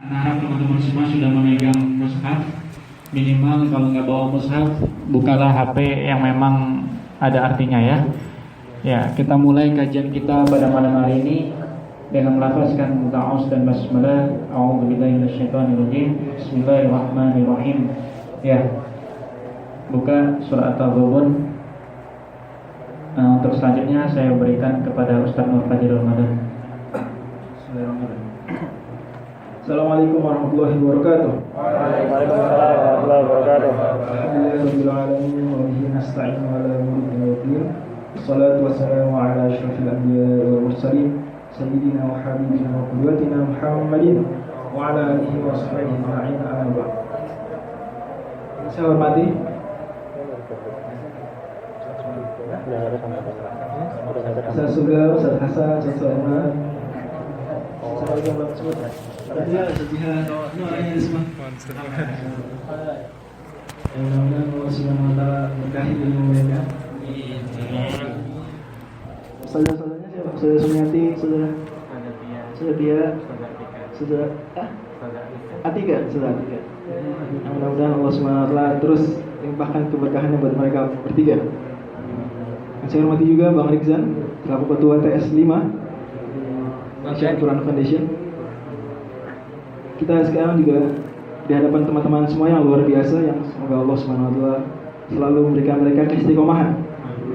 Harap teman-teman semua sudah memegang mushaf. Minimal kalau nggak bawa mushaf, bukalah HP yang memang ada artinya ya. Ya, kita mulai kajian kita pada malam hari ini dengan melafazkan ta'awuz dan basmalah. A'udzubillahi minasyaitonirrajim. Bismillahirrahmanirrahim. Ya. Buka surat At-Taghabun. Untuk selanjutnya saya berikan kepada Ustaz Nur Fadil Ramadan. Bismillahirrahmanirrahim. Assalamualaikum warahmatullahi wabarakatuh. Waalaikumsalam warahmatullahi wabarakatuh. Alhamdulillahirabbil alamin wa bihi nasta'in ala umuri dunya. Wassalatu wassalamu ala asyrafil anbiya'i wal mursalin sayyidina wa habibina wa qudwatina Muhammadin wa ala alihi wa sahbihi ajma'in. Amma ba'd. Saya hormati Ustaz Sugeng, Ustaz Hasan, Ustaz Sulaiman. Assalamualaikum warahmatullahi wabarakatuh. Mudah-mudahan Allah Subhanahu wa taala berkahi ilmu mereka. Saudara-saudaranya siapa? Saudara Sumiati, saudara Tia, saudara Atika, saudara Atika. Mudah-mudahan Allah Subhanahu wa taala terus limpahkan keberkahannya buat mereka bertiga. Saya hormati juga Bang Rizan, selaku Ketua TS 5 Masyarakat Quran Foundation. Kita sekarang juga di hadapan teman-teman semua yang luar biasa, yang semoga Allah Subhanahu wa taala selalu memberikan mereka keistiqomahan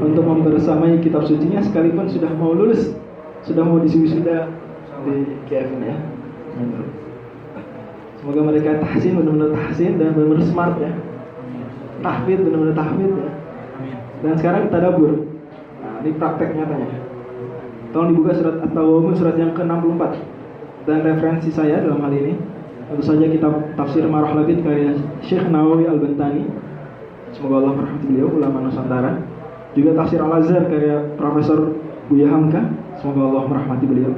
untuk membersamai kitab sucinya sekalipun sudah mau lulus, sudah mau wisuda di KFN ya. Semoga mereka tahsin, benar-benar tahsin dan benar-benar smart ya. Tahfidz, benar-benar tahfidz ya. Dan sekarang kita tadabbur. Nah, ini praktek nyatanya. Tolong dibuka surat At-Taghabun surat yang ke-64. Dan referensi saya dalam hal ini tentu saja kitab Tafsir Marah Labid karya Syekh Nawawi Al-Bantani. Semoga Allah merahmati beliau, ulama Nusantara. Juga Tafsir Al-Azhar karya Profesor Buya Hamka. Semoga Allah merahmati beliau.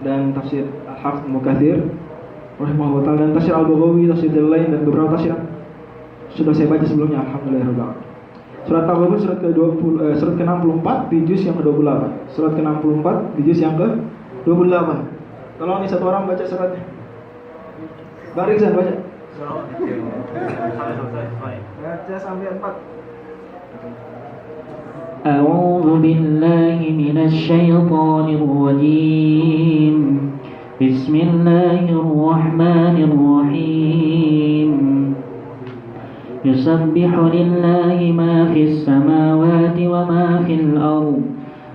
Dan Tafsir Al-Hafidz Mukatsir rahimahullah ta'ala, dan Tafsir Al-Baghawi, Tafsir lain dan beberapa tafsir sudah saya baca sebelumnya. Alhamdulillah. Surat At-Taghabun surat surat ke-64 di juz yang ke-28. Surat ke-64 di juz yang ke-28. Tolong nih satu orang baca suratnya. Bang Rizan baca. Baca sampai 4. أعوذ بالله من الشيطان الرجيم بسم الله الرحمن الرحيم يسبح لله ما في السماوات وما في الأرض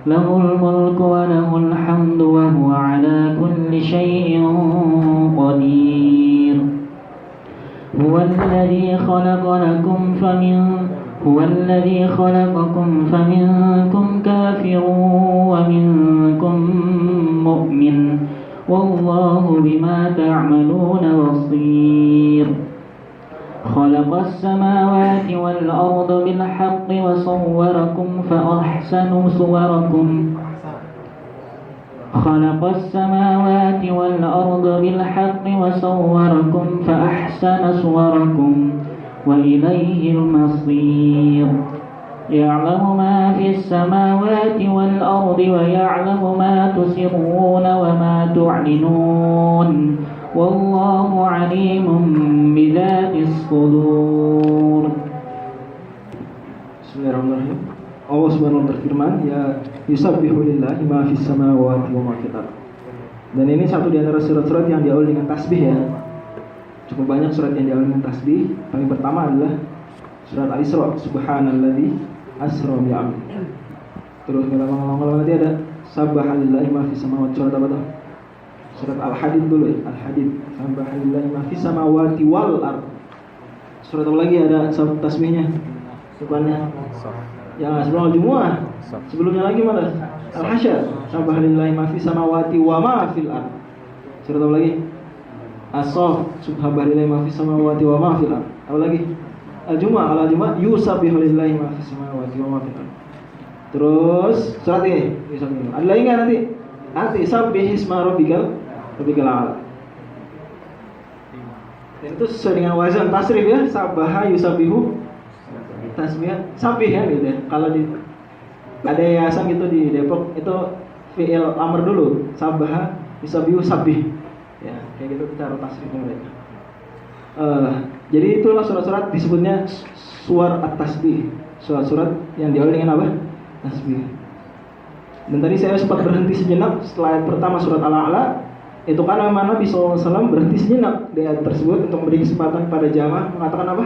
له الملك وله الحمد وهو على كل شيء قدير هو الذي خلقكم فمنكم كافر ومنكم مؤمن والله بما تعملون بصير خلق السماوات والأرض بالحق وصوركم فأحسن صوركم خلق السماوات والأرض بالحق وصوركم فأحسن صوركم وإليه المصير يعلم ما في السماوات والأرض ويعلم ما تسرون وما تعلنون والله عليم بذات الصدور. Bismillahirrahmanirrahim. Allah Subhanahu wa taala berfirman, ya yusabbihu lillahi ma fis samawati wa ma fil ardh. Dan ini satu di antara surat-surat yang diawali dengan tasbih ya. Cukup banyak surat yang diawali dengan tasbih. Paling pertama adalah surat Al-Isra, subhanalladzi asra bi 'abdihi. Terus lama-lama nanti ada sabbahallahi ma fis samawati, surat apa tuh? Surat Al-Hadid dulu ya, Al-Hadid. Subhanallahi ma fis samawati wal ardh. Surat apa lagi ada tasbihnya? Depannya. Ya, sebelum Al-Jumu'ah. Sebelumnya lagi mana? Al-Hasyr. Subhanallahi ma fis samawati wa ma fil ardh. Surat apa lagi? As-Saff. Subhanallahi ma fis samawati wa ma fil ardh. Apa lagi? Al-Jumu'ah. Al-Jumu'ah yusabbihu lillahi ma fis samawati wa ma fil ardh. Terus surat ini. Ada lagi enggak nanti? Nanti sabbih isma rabbikal a'la. Dan itu sesuai dengan wazan tasrif ya, sabbaha yusabbihu tasbih, sabbih ya gitu ya. Kalau di ada yayasan gitu di Depok itu fi'il amr dulu, sabbaha yusabbihu sabbih. Ya, Kayak gitu cara tasrifnya mereka. Jadi itulah surat-surat disebutnya suar at-tasbih. Surat-surat yang diawali dengan apa? Tasbih. Dan tadi saya sempat berhenti sejenak setelah ayat pertama surat Al-A'la. Itu karena Nabi SAW berhenti sejenak di ayat tersebut untuk memberi kesempatan kepada jamaah mengatakan apa?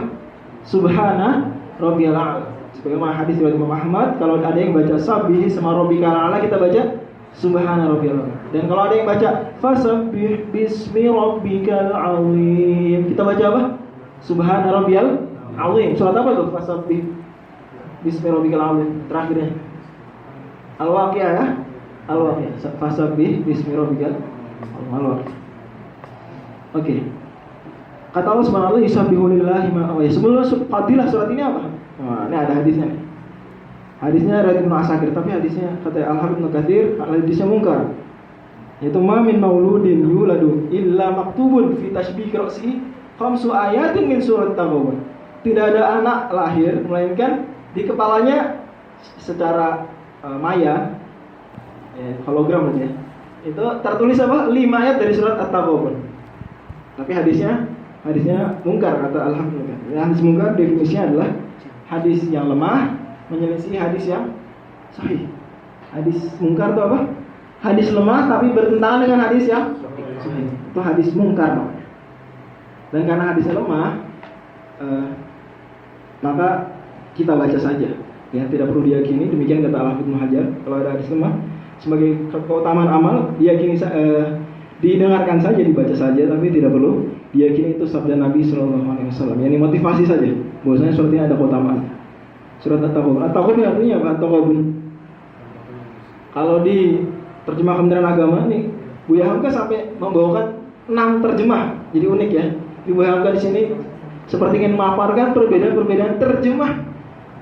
Subhana Rabbiyal A'la. Sebagaimana hadis riwayat Imam Ahmad, kalau ada yang baca Sabbih sama Rabbikal A'la, kita baca Subhana Rabbiyal A'la. Dan kalau ada yang baca Fasabbih bismi Rabbikal Azim, kita baca apa? Subhana Rabbiyal Azim. Surat apa tuh? Fasabbih bismi Rabbikal Azim. Terakhirnya Al-Waqi'ah ya. Al-Waqi'ah. Fasabbih bismi Rabbikal Azim. Oke. Kata Allah Subhanahu wa ta'ala, yusabbihu lillahi ma. Oh ya, sebelum fadilah surat ini apa? Nah, ini ada hadisnya nih. Hadisnya riwayat Ibnu Asakir, tapi hadisnya kata Al-Hafidz Ibnu Katsir, hadisnya mungkar. Yaitu ma min mauludin yuladu illa maktubun fi tashbih ra'sihi khamsu ayatin min surat Taghabun. Tidak ada anak lahir melainkan di kepalanya secara maya, hologram aja. Itu tertulis apa? 5 ayat dari surat At-Taghabun. Tapi hadisnya mungkar kata Alhamdulillah. Hadis mungkar definisinya adalah hadis yang lemah menyelisih hadis yang sahih. Hadis mungkar itu apa? Hadis lemah tapi bertentangan dengan hadis yang sahih. Itu hadis mungkar. Dan karena hadisnya lemah, maka kita baca saja. Ya, tidak perlu diyakini. Demikian kata Al-Hafidz Ibnu Hajar. Kalau ada hadis lemah, sebagai keutamaan amal, diyakini didengarkan saja, dibaca saja, tapi tidak perlu diyakini itu sabda Nabi SAW. Yani motivasi saja. Bahwasanya surat ini ada keutamaan. Surat At-Taghabun. At-Taghabun artinya apa? At-Taghabun. Kalau di terjemah Kementerian Agama nih, Buya Hamka sampai membawakan 6 terjemah. Jadi unik ya. Buya Hamka di sini seperti ingin memaparkan perbedaan-perbedaan terjemah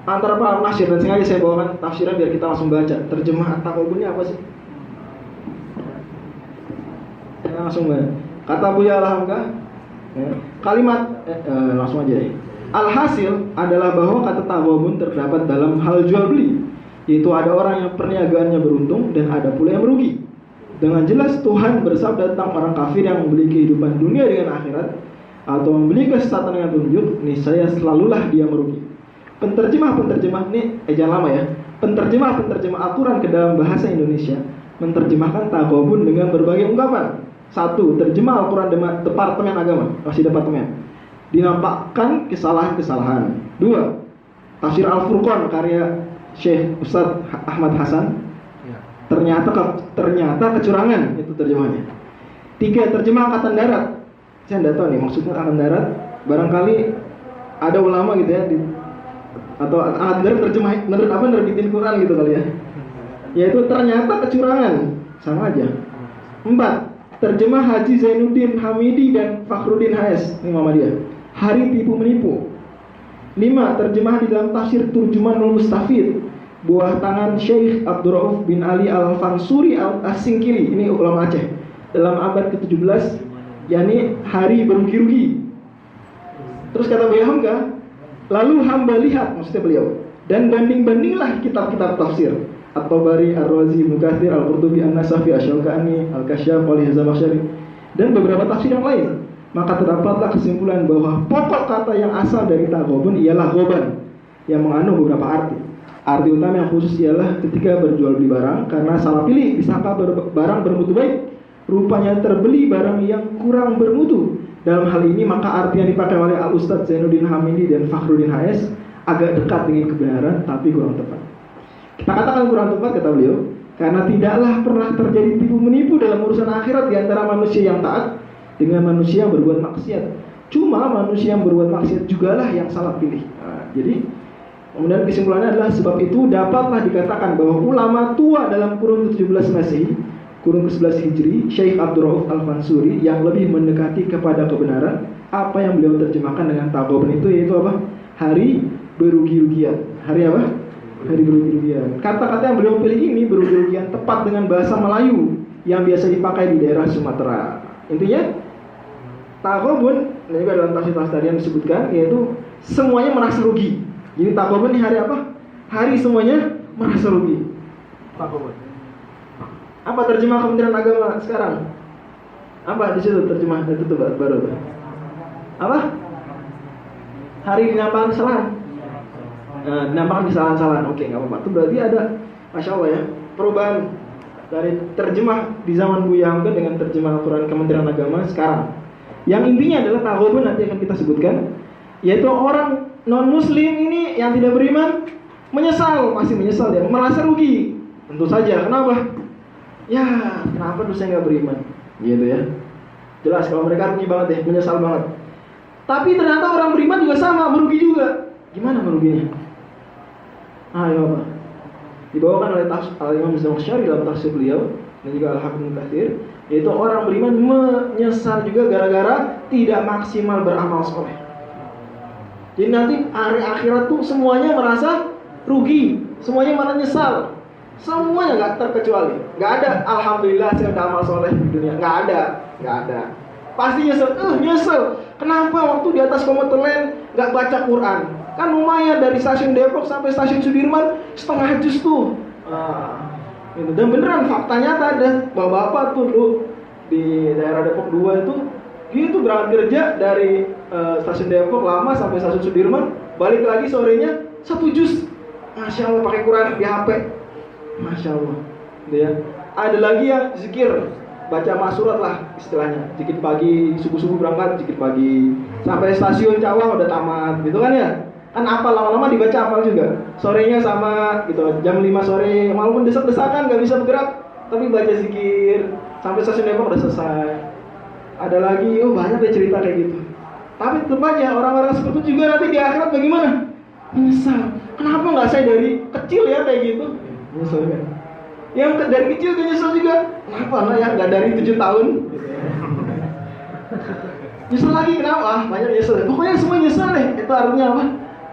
antara para penafsir, dan sengaja saya bawakan tafsiran biar kita langsung baca. Terjemah At-Taghabun ini apa sih? Langsung baca. Kata Buya Hamka, kalimat langsung aja ya. Alhasil adalah bahwa kata Taghabun terdapat dalam hal jual beli, yaitu ada orang yang perniagaannya beruntung dan ada pula yang merugi. Dengan jelas Tuhan bersabda tentang orang kafir yang membeli kehidupan dunia dengan akhirat atau membeli kesesatan dengan petunjuk, niscaya selalulah dia merugi. Penterjemah ini jangan lama ya. Penterjemah Al-Quran ke dalam bahasa Indonesia menerjemahkan Taghabun dengan berbagai ungkapan. 1. Terjemah Al-Quran Departemen Agama, masih departemen, dinampakkan kesalahan-kesalahan. 2. Tafsir Al-Furqan karya Syekh Ustadz Ahmad Hasan, ternyata kecurangan, itu terjemahannya. 3. Terjemah Angkatan Darat. Saya tidak tahu nih maksudnya Angkatan Darat. Barangkali ada ulama gitu ya atau Angkatan Darat nerbitin Quran gitu kali ya. Yaitu ternyata kecurangan, sama aja. 4. Terjemah Haji Zainuddin Hamidi dan Fakhruddin HS, ini Muhammadiyah, Hari Tipu Menipu. 5. Terjemah di dalam tafsir Turjumanul Mustafid, buah tangan Syekh Abdurrauf bin Ali Al-Fansuri Al-Singkili, ini ulama Aceh, dalam abad ke-17, yakni Hari Berugi-rugi. Terus kata Buya Hamka, lalu hamba lihat, maksudnya beliau, dan banding-bandinglah kitab-kitab tafsir At-Tabari, Ar-Razi, Ibnu Katsir, Al-Qurtubi, An-Nasafi, Asy-Syaukani, Al-Kasyaf, Al-Zamakhsyari, dan beberapa tafsir yang lain. Maka terdapatlah kesimpulan bahwa pokok kata yang asal dari Taghabun ialah ghoban, yang mengandung beberapa arti. Arti utama yang khusus ialah ketika berjual beli barang, karena salah pilih disangka barang bermutu baik, rupanya terbeli barang yang kurang bermutu. Dalam hal ini maka arti yang dipakai oleh Al-Ustadz Zainuddin Hamidi dan Fakhruddin HS agak dekat dengan kebenaran tapi kurang tepat. Kita katakan kurang tepat, kata beliau, karena tidaklah pernah terjadi tipu menipu dalam urusan akhirat di antara manusia yang taat dengan manusia yang berbuat maksiat. Cuma manusia yang berbuat maksiat jugalah yang salah pilih. Nah, jadi kemudian kesimpulannya adalah sebab itu dapatlah dikatakan bahwa ulama tua dalam kurun ke-17 Masehi, kurun ke-11 Hijri, Syekh Abdurrauf Al-Fansuri, yang lebih mendekati kepada kebenaran. Apa yang beliau terjemahkan dengan Taghabun itu yaitu apa? Hari berugi-rugian. Hari apa? Hari berugi-rugian. Kata-kata yang beliau pilih ini berugi-rugian tepat dengan bahasa Melayu yang biasa dipakai di daerah Sumatera. Intinya Taghabun, ini juga dalam tafsir yang disebutkan, yaitu semuanya merasa rugi. Jadi Taghabun ini hari apa? Hari semuanya merasa rugi. Taghabun. Apa terjemah Kementerian Agama sekarang? Apa di situ terjemah itu tuh baru tuh? Apa? Hari dinampakkan kesalahan. Dinampakkan kesalahan-kesalahan. Oke, nggak apa-apa. Itu berarti ada, masya Allah ya, perubahan dari terjemah di zaman Buya Hamka dengan terjemah Al-Quran Kementerian Agama sekarang. Yang intinya adalah taghabun, nanti akan kita sebutkan, yaitu orang non-muslim ini yang tidak beriman menyesal, masih menyesal dia, merasa rugi. Tentu saja, kenapa? Ya, kenapa tuh saya nggak beriman? Gitu ya. Jelas kalau mereka rugi banget ya, menyesal banget. Tapi ternyata orang beriman juga sama, merugi juga. Gimana meruginya? Ayo apa? Dibawakan oleh Al-Imam Zamakhsyari dalam tafsir beliau dan juga Al-Hafiz Ibnu Katsir, yaitu orang beriman menyesal juga gara-gara tidak maksimal beramal soleh. Jadi nanti hari akhirat tuh semuanya merasa rugi, semuanya malah nyesal. Semuanya nggak terkecuali, nggak ada alhamdulillah saya udah amal soleh di dunia, nggak ada. Pasti nyesel. Kenapa waktu di atas komuter lain nggak baca Quran? Kan lumayan dari stasiun Depok sampai stasiun Sudirman setengah juz tuh. Gitu. Dan beneran fakta nyata ada bapak-bapak tuh dulu di daerah Depok 2 itu, dia tuh berangkat kerja dari stasiun Depok lama sampai stasiun Sudirman, balik lagi sorenya 1 juz. Masya Allah, pakai Quran di HP. Masya Allah. Gitu ya. Ada lagi yang zikir, baca masurat lah istilahnya. Zikir pagi, subuh-subuh berangkat zikir pagi, sampai stasiun Cawang udah tamat, gitu kan ya? Kan apal, lama-lama dibaca apal juga. Sorenya sama gitu, jam 5 sore, walaupun desak-desakan gak bisa bergerak, tapi baca zikir sampai stasiun Depok udah selesai. Ada lagi, banyak deh cerita kayak gitu. Tapi tetap aja orang-orang seperti itu juga nanti di akhirat bagaimana? Menyesal. Kenapa nggak saya dari kecil ya kayak gitu? Menyesal kan? Yang dari kecil dia nyesal juga. Kenapa ya nggak dari 7 tahun? Nyesal lagi kenapa? Banyak nyesal. Pokoknya semua nyesal deh. Itu artinya apa?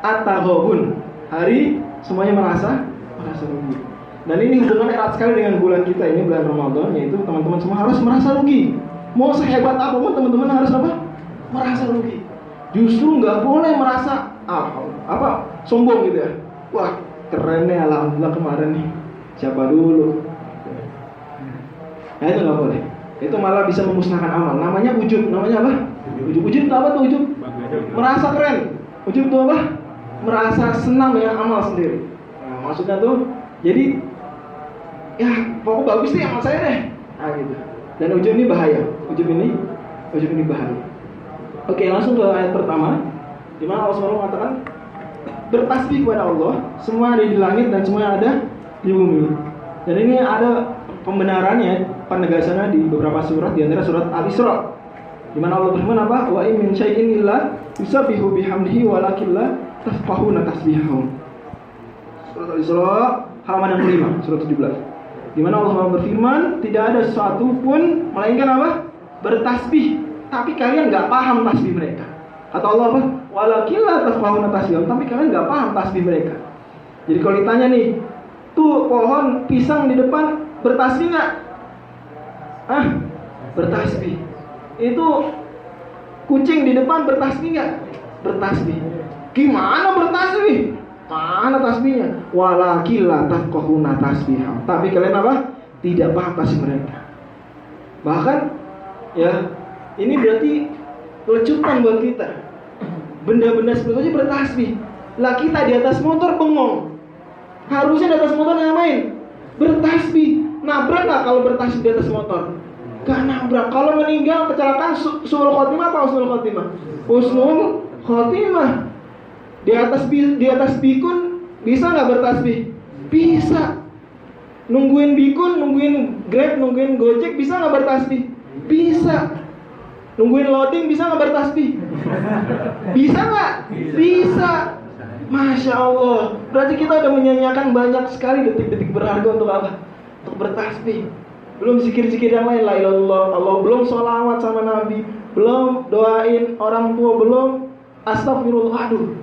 At-taghabun. Hari semuanya merasa rugi. Dan ini hubungannya erat sekali dengan bulan kita ini, bulan Ramadan, yaitu teman-teman semua harus merasa rugi. Mau sehebat apapun teman-teman harus apa? Merasa rugi. Justru nggak boleh merasa sombong gitu ya. Wah keren nih, alhamdulillah kemarin nih siapa dulu. Nah itu nggak boleh. Itu malah bisa memusnahkan amal. Namanya ujub. Namanya apa? Ujub itu apa tuh ujub? Merasa keren. Ujub itu apa? Merasa senang dengan amal sendiri. Nah, maksudnya tuh jadi ya pokoknya bagus nih amal saya deh. Nah gitu. Dan ujub ini bahaya. Ujub ini bahaya. Oke, langsung ke ayat pertama, di mana Allah SWT mengatakan bertasbih kepada Allah, semua ada di langit dan semua ada di bumi. Dan ini ada pembenarannya, penegasannya di beberapa surat, di antara surat Al-Isra, di mana Allah berfirman apa? Wa in min syai'in illa yusabbihu bihamdihi walakin la tafqahuna tasbihahum. Surat Al-Isra halaman yang kelima, surat 17. Di mana Allah berfirman, tidak ada sesuatu pun melainkan apa? Bertasbih. Tapi kalian nggak paham tasbih mereka. Kata Allah apa? Walakin la tafqahuna tasbihahum. Tapi kalian nggak paham tasbih mereka. Jadi kalau ditanya nih, tuh pohon pisang di depan bertasbih nggak? Bertasbih. Itu kucing di depan bertasbih nggak? Bertasbih. Gimana bertasbih? Mana tasbihnya? Walakin la tafqahuna tasbihahum. Tapi kalian apa? Tidak paham tasbih mereka. Bahkan ya, ini berarti lecutan buat kita. Benda-benda seperti itu bertasbih. Lah kita di atas motor bengong. Harusnya di atas motor ngapain? Bertasbih. Nabrak gak kalau bertasbih di atas motor? Gak nabrak. Kalau meninggal kecelakaan suul khotimah apa husnul khotimah? Husnul khotimah. Di atas bikun bisa gak bertasbih? Bisa. Nungguin bikun, nungguin Grab, nungguin Gojek bisa gak bertasbih? Bisa. Nungguin loading bisa nggak bertasbih? Bisa nggak? Bisa. Masya Allah. Berarti kita udah menyanyiakan banyak sekali detik-detik berharga untuk apa? Untuk bertasbih. Belum zikir-zikir yang lain, la ilaha illallah, Allah, belum sholawat sama Nabi, belum doain orang tua, belum astagfirullah. Aduh.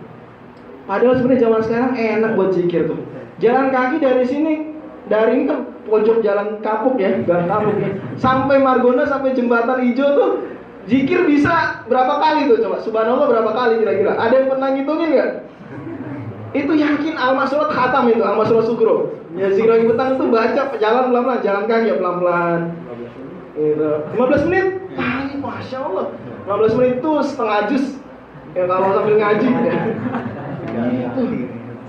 Padahal sebenarnya zaman sekarang enak buat zikir tuh. Jalan kaki dari sini, dari ini kan pojok jalan kapuk ya, gang kapuk ya, sampai Margonda, sampai jembatan hijau tuh. Zikir bisa berapa kali tuh coba? Subhanallah berapa kali kira-kira? Ada yang pernah ngitungin nggak? Itu yakin al-masurat khatam itu, al-masurat sugro. Ya zikir lagi petang itu baca jalan pelan-pelan, jalan kaki ya pelan-pelan. Gitu. 15 menit Masya Allah, 15 menit itu setengah juz. Ya kalau sambil ngaji ya. Itu.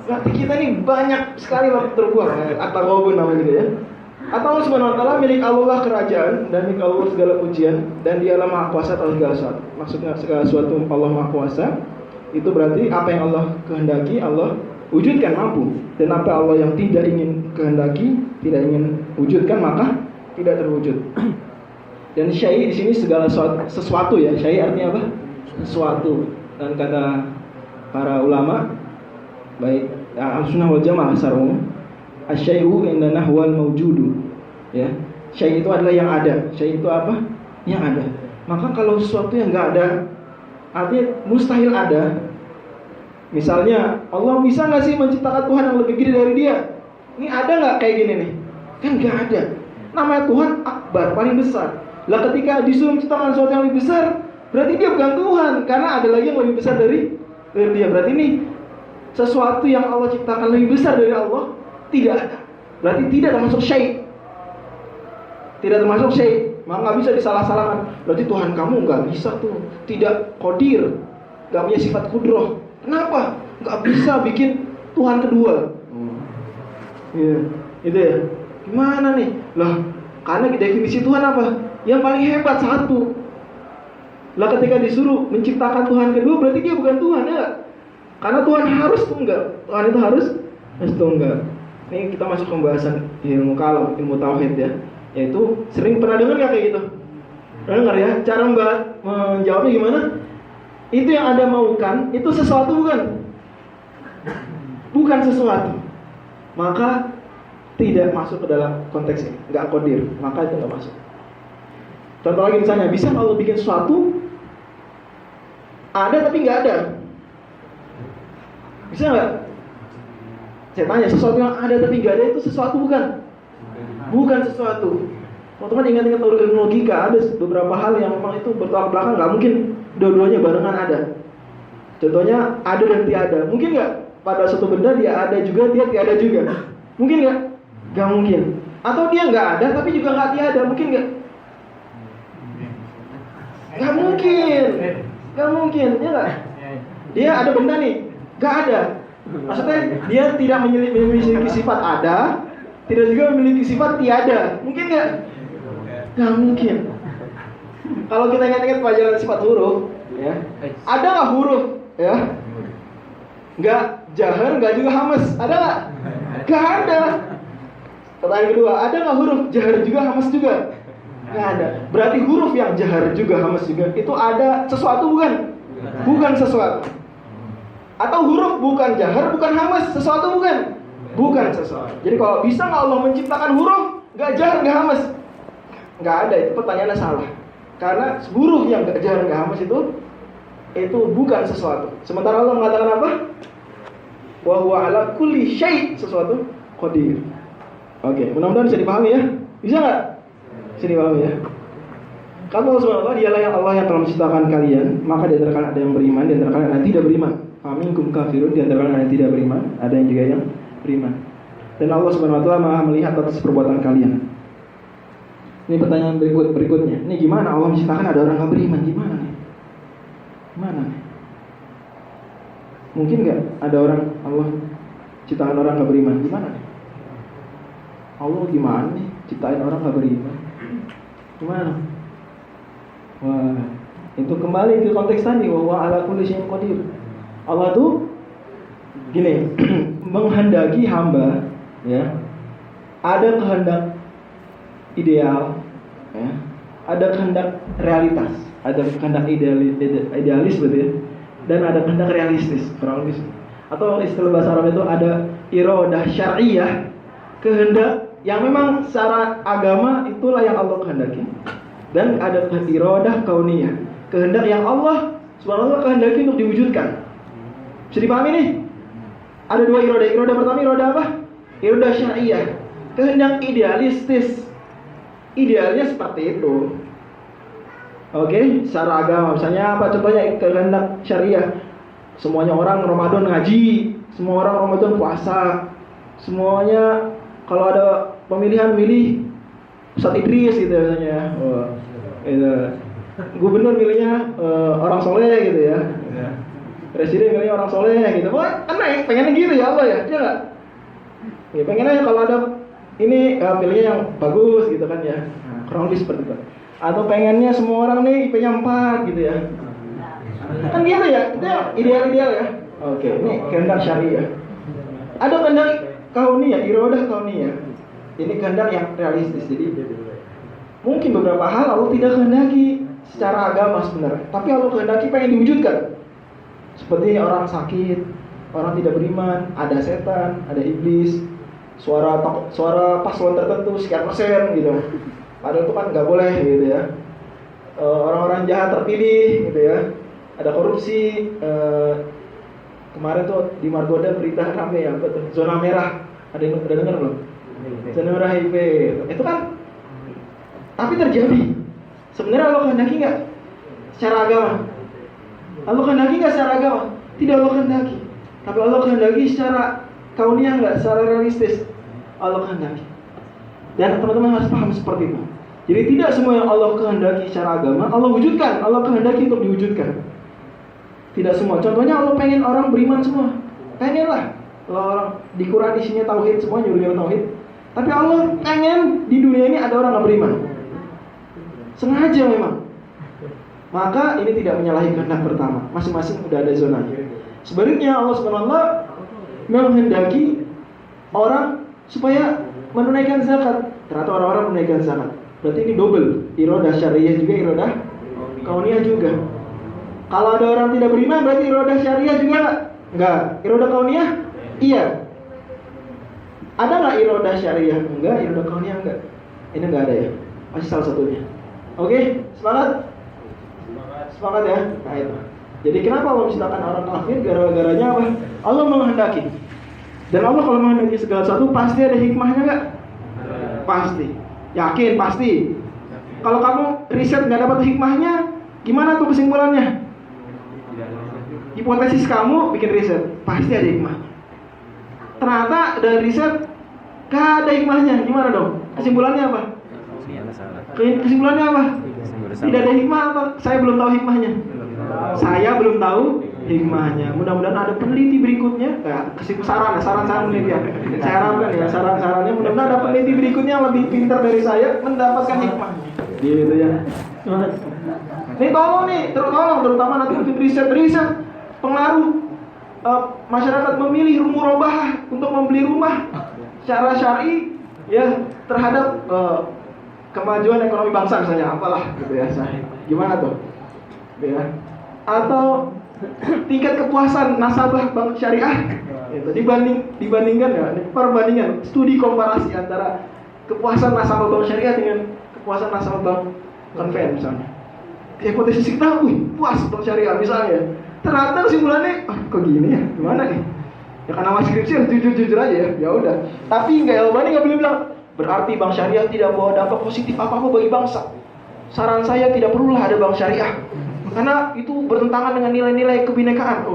Berarti kita ini banyak sekali waktu terbuang. At-Taghabun namanya gitu ya. Atau Allah Subhanahu wa taala, milik Allah kerajaan dan milik Allah segala pujian, dan Dialah Maha Kuasa atas segala sesuatu. Maksudnya segala sesuatu Allah Maha Kuasa. Itu berarti apa yang Allah kehendaki Allah wujudkan mampu, dan apa Allah yang tidak ingin kehendaki, tidak ingin wujudkan, maka tidak terwujud. Dan syai' di sini segala sesuatu ya. Syai' artinya apa? Sesuatu. Dan kata para ulama baik Ahlussunnah wal Jamaah secara umum, asy-syai'u indana huwal mawjudu. Ya. Syai' itu adalah yang ada. Syai' itu apa? Yang ada. Maka kalau sesuatu yang enggak ada, artinya mustahil ada. Misalnya, Allah bisa nggak sih menciptakan Tuhan yang lebih gede dari Dia? Ini ada nggak kayak gini nih? Kan nggak ada. Namanya Tuhan Akbar, paling besar. Lah ketika disuruh menciptakan sesuatu yang lebih besar, berarti Dia bukan Tuhan, karena ada lagi yang lebih besar dari Dia. Berarti ini sesuatu yang Allah ciptakan lebih besar dari Allah tidak ada. Berarti tidak termasuk syai'. Tidak termasuk syai'. Maka nggak bisa disalah-salahkan. Berarti Tuhan kamu nggak bisa tuh, tidak qadir, nggak punya sifat kudroh. Kenapa? Nggak bisa bikin Tuhan kedua. Iya, itu ya. Gimana nih? Lah, karena definisi Tuhan apa? Yang paling hebat satu. Lah ketika disuruh menciptakan Tuhan kedua, berarti dia bukan Tuhan ya? Karena Tuhan harus tunggal. Tuhan itu harus tunggal. Ini kita masuk pembahasan ilmu kalam, ilmu tauhid ya. Yaitu sering pernah dengar nggak kayak gitu? Dengar ya? Cara menjawabnya gimana? Itu yang Anda maukan, itu sesuatu bukan? Bukan sesuatu. Maka tidak masuk ke dalam konteks ini. Nggak qadir, maka itu nggak masuk. Contoh lagi misalnya, bisa kalau bikin sesuatu ada tapi nggak ada? Bisa nggak? Saya tanya, sesuatu yang ada tapi nggak ada itu sesuatu bukan? Bukan sesuatu. Teman-teman ingat-ingat ilmu logika, ada beberapa hal yang memang itu bertolak belakang, nggak mungkin dua-duanya barengan ada. Contohnya ada dan tiada. Mungkin nggak pada suatu benda dia ada juga, dia tiada juga? Mungkin nggak? Nggak mungkin. Atau dia nggak ada tapi juga nggak tiada? Mungkin nggak? Nggak mungkin. Nggak mungkin, ya nggak? Dia ada benda nih, nggak ada. Maksudnya dia tidak memiliki sifat ada, tidak juga memiliki sifat tiada. Mungkin nggak? Nggak mungkin. Kalau kita ingat-ingat pelajaran sifat huruf, ya, ada nggak huruf, ya? Nggak jahar, nggak juga hamas, ada nggak? Nggak ada. Pertanyaan kedua, ada nggak huruf jahar juga hamas juga? Nggak ada. Berarti huruf yang jahar juga hamas juga itu ada sesuatu bukan? Bukan sesuatu. Atau huruf bukan jahar, bukan hamas, sesuatu bukan? Bukan sesuatu. Jadi kalau bisa nggak Allah menciptakan huruf nggak jahar, nggak hamas? Nggak ada. Itu pertanyaannya salah. Karena huruf yang gak jahar gak hamas itu bukan sesuatu. Sementara Allah mengatakan apa? Wa huwa ala kulli syai' sesuatu qadir. Oke, mudah-mudahan bisa dipahami ya. Bisa gak? Bisa dipahami ya. Kata Allah Subhanahu wa taala, dialah yang Allah yang telah menciptakan kalian, maka di antara kalian ada yang beriman, di antara kalian ada yang tidak beriman. Faminkum kafirun, di antara kalian ada yang tidak beriman, ada yang juga yang beriman. Dan Allah Subhanahu wa taala Maha melihat atas perbuatan kalian. Ini pertanyaan berikutnya. Ini gimana Allah menciptakan ada orang nggak beriman? Gimana nih? Gimana nih? Mungkin nggak ada orang Allah ciptakan orang nggak beriman? Gimana nih? Allah gimana nih ciptain orang nggak beriman? Gimana? Wah, itu kembali ke konteks tadi, wa ala kulli syai'in qadir. Allah tuh gini, menghendaki hamba, ya, ada kehendak ideal, ya, ada kehendak realitas, ada kehendak idealis betul ya, dan ada kehendak realistis, kurang lebih. Atau istilah bahasa Arab itu ada iradah syar'iyah, kehendak yang memang secara agama itulah yang Allah kehendaki, dan ada iradah kauniyah, kehendak yang Allah subhanahu wa ta'ala kehendaki untuk diwujudkan. Bisa dipahami nih? Ada dua iradah. Iradah pertama iradah apa? Iradah syar'iyah, kehendak idealistis. Idealnya seperti itu. Oke, secara agama misalnya apa? Contohnya kehendak syariah. Semuanya orang Ramadan ngaji, semua orang Ramadan puasa. Semuanya kalau ada pemilihan milih Ustaz Idris gitu misalnya. Oh, itu. Gubernur milihnya orang soleh gitu ya. Presiden milihnya orang soleh gitu. Pokoknya kan pengennya gitu ya Allah ya, iya nggak? Ya pengennya kalau ada ini pilihnya yang bagus gitu kan ya. Kurang lebih seperti itu. Atau pengennya semua orang nih IP-nya 4 gitu ya. Kan gitu ya, itu ideal-ideal ya. Oke, ini kehendak syariah. Ada kehendak kauniyah, iradah kauniyah. Ini kehendak yang realistis. Jadi mungkin beberapa hal Allah tidak kehendaki secara agama sebenarnya, tapi Allah kehendaki pengen diwujudkan. Seperti orang sakit, orang tidak beriman, ada setan, ada iblis, suara paslon tertentu sekian persen gitu. Padahal itu kan nggak boleh gitu ya. Orang-orang jahat terpilih gitu ya. Ada korupsi. Kemarin tuh di Margonda berita rame ya, betul. Zona merah. Ada yang udah dengar belum? Zona merah HIV. Itu kan. Tapi terjadi. Sebenarnya Allah kehendaki nggak secara agama? Allah kehendaki nggak secara agama? Tidak Allah kehendaki. Tapi Allah kehendaki secara kauniyah nggak, secara realistis. Allah kehendaki. Dan teman-teman harus paham seperti itu. Jadi tidak semua yang Allah kehendaki secara agama Allah wujudkan. Allah kehendaki untuk diwujudkan. Tidak semua. Contohnya Allah pengen orang beriman semua. Pengen lah. Kalau orang di Quran isinya tauhid semua, nyuruh tauhid. Tapi Allah pengen di dunia ini ada orang yang beriman. Sengaja memang. Maka ini tidak menyalahi kehendak pertama. Masing-masing udah ada zonanya. Sebaliknya Allah SWT menghendaki orang supaya menunaikan zakat. Ternyata orang-orang menunaikan zakat. Berarti ini double. Iradah syariah juga, iradah kauniyah juga. Kalau ada orang tidak beriman, berarti iradah syariah juga enggak. Iradah kauniyah? Iya. Ada nggak iradah syariah? Enggak. Iradah kauniyah enggak. Ini enggak ada ya. Masih salah satunya. Oke, semangat? Semangat ya. Nah itu. Jadi kenapa Allah menciptakan orang kafir? Gara-garanya apa? Allah menghendaki. Dan Allah kalau menghendaki segala sesuatu pasti ada hikmahnya nggak? Pasti. Yakin pasti. Kalau kamu riset nggak dapat hikmahnya, gimana tuh kesimpulannya? Hipotesis kamu bikin riset, pasti ada hikmahnya. Ternyata dari riset nggak ada hikmahnya, gimana dong? Kesimpulannya apa? Kesimpulannya apa? Tidak ada hikmah apa? Saya belum tahu hikmahnya. Saya belum tahu hikmahnya. Mudah-mudahan ada peneliti berikutnya. Saran-saran peneliti ya. Saya harapkan ya saran-sarannya. Mudah-mudahan ada peneliti berikutnya yang lebih pintar dari saya mendapatkan hikmah. Gitu ya. Ini tolong nih, terutama nanti mungkin riset pengaruh masyarakat memilih murabahah untuk membeli rumah secara syar'i ya terhadap kemajuan ekonomi bangsa misalnya, apalah gitu ya. Gimana tuh? Ya. Atau tingkat kepuasan nasabah bank syariah itu dibandingkan ya, perbandingan studi komparasi antara kepuasan nasabah bank syariah dengan kepuasan nasabah bank konven misalnya. Hipotesis kita, puas bank syariah misalnya. Ternyata kesimpulannya, kok gini ya? Gimana nih? Ya karena mas skripsi harus jujur aja ya. Ya udah. Tapi enggak, Albani enggak boleh bilang berarti bank syariah tidak bawa dampak positif apa-apa bagi bangsa. Saran saya tidak perlulah ada bank syariah. Karena itu bertentangan dengan nilai-nilai kebinekaan.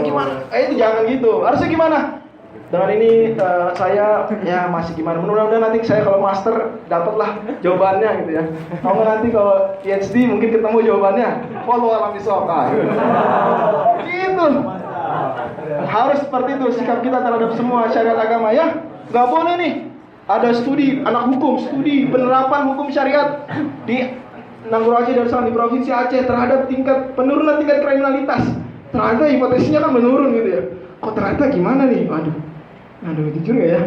Gimana? Itu jangan gitu. Harusnya gimana? Dengan ini saya ya masih gimana? Mudah-mudahan nanti saya kalau master dapatlah jawabannya gitu ya. Kalau nanti kalau PhD mungkin ketemu jawabannya. Wallahu a'lam bishawab. Gitu. Harus seperti itu sikap kita terhadap semua syariat agama ya. Gak boleh nih ada studi anak hukum, studi penerapan hukum syariat di Nangguru Aceh Darussalam di Provinsi Aceh terhadap penurunan tingkat kriminalitas. Ternyata hipotesisnya kan menurun gitu ya. Kok ternyata gimana nih? Aduh jujur gak ya?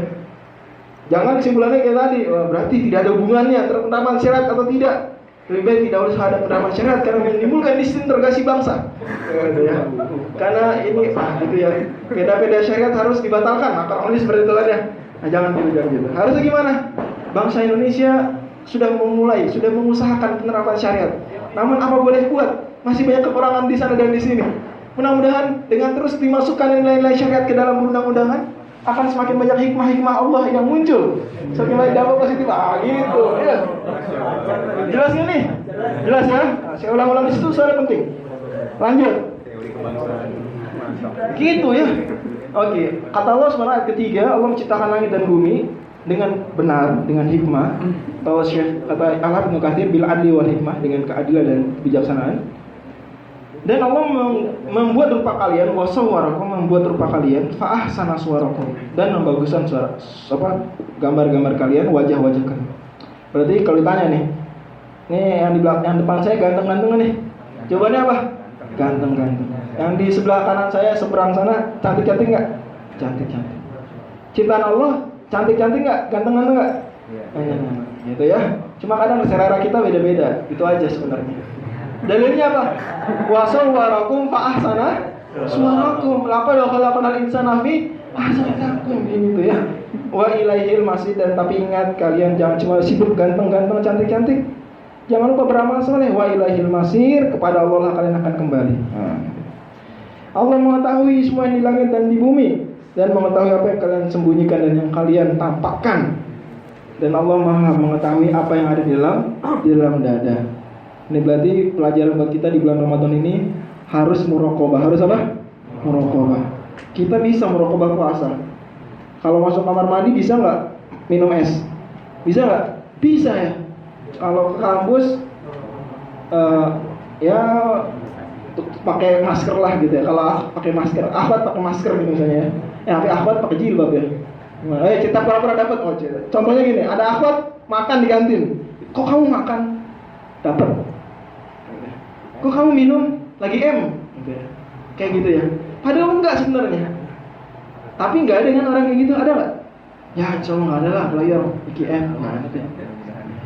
Jangan kesimpulannya kayak tadi, berarti tidak ada hubungannya antara penerapan syariat atau tidak. Lebih baik tidak harus ada penerapan syariat karena menimbulkan disintegrasi bangsa. Gitu ya. Karena ini gitu ya. Beda-beda syariat harus dibatalkan. Maka ini seperti itu kan ya. Nah, jangan gitu. Harusnya gimana? Bangsa Indonesia sudah mengusahakan penerapan syariat. Namun apa boleh buat? Masih banyak kekurangan di sana dan di sini. Mudah-mudahan dengan terus dimasukkan nilai-nilai syariat ke dalam undang-undangan akan semakin banyak hikmah-hikmah Allah yang muncul. Semakin banyak dampak positif. Gitu ya. Jelas ini? Jelas ya? Nah, saya ulang-ulang di situ soalnya penting. Lanjut. Gitu ya. Oke. Kata Allah SWT ayat ketiga, Allah menciptakan langit dan bumi. dengan benar, dengan hikmah, atau Syekh kata Al Ibnu Katsir bil adli wal hikmah, dengan keadilan dan kebijaksanaan. Dan Allah membuat rupa kalian, wasawwarakum, membuat rupa kalian, fa ahsana suwarakum, dan membaguskan suara gambar-gambar kalian, wajah-wajah kalian. Berarti kalau ditanya nih yang di belakang, yang depan saya ganteng-ganteng nih. Jawabannya apa? Ganteng-ganteng. Yang di sebelah kanan saya seberang sana cantik-cantik enggak? Cantik-cantik. Ciptaan Allah cantik-cantik enggak? Ganteng-ganteng enggak? Gitu ya. Cuma kadang selera kita beda-beda. Itu aja sebenarnya. Dalilnya apa? Wasawwarakum fa ahsana suwarakum. Laqad khalaqnal insana fi ahsani taqwim, gitu ya. Wa ilaihil masih, dan tapi ingat kalian jangan cuma sibuk ganteng-ganteng, cantik-cantik. Jangan lupa beramal saleh. Wa ilaihil masir, kepada Allah lah kalian akan kembali. Allah mengetahui semua yang di langit dan di bumi, dan mengetahui apa yang kalian sembunyikan dan yang kalian tampakkan. Dan Allah Maha mengetahui apa yang ada di dalam dada. Ini berarti pelajaran buat kita di bulan Ramadan ini harus muraqabah. Harus apa? Muraqabah. Kita bisa muraqabah puasa. Kalau masuk kamar mandi bisa nggak minum es? Bisa nggak? Bisa ya. Kalau ke kampus ya pakai masker lah gitu ya. Kalau pakai masker, akhwat pakai masker gitu misalnya. Pakai akhwat pakai jilbab ya. Kita pernah dapat contohnya gini, ada akhwat makan di kantin. Kok kamu makan? Dapat. Kok kamu minum? Lagi M. Kayak gitu ya. Padahal enggak sebenarnya. Tapi enggak ada kan orang kayak gitu, ada enggak? Ya, insyaallah enggak ada lah, player IKM.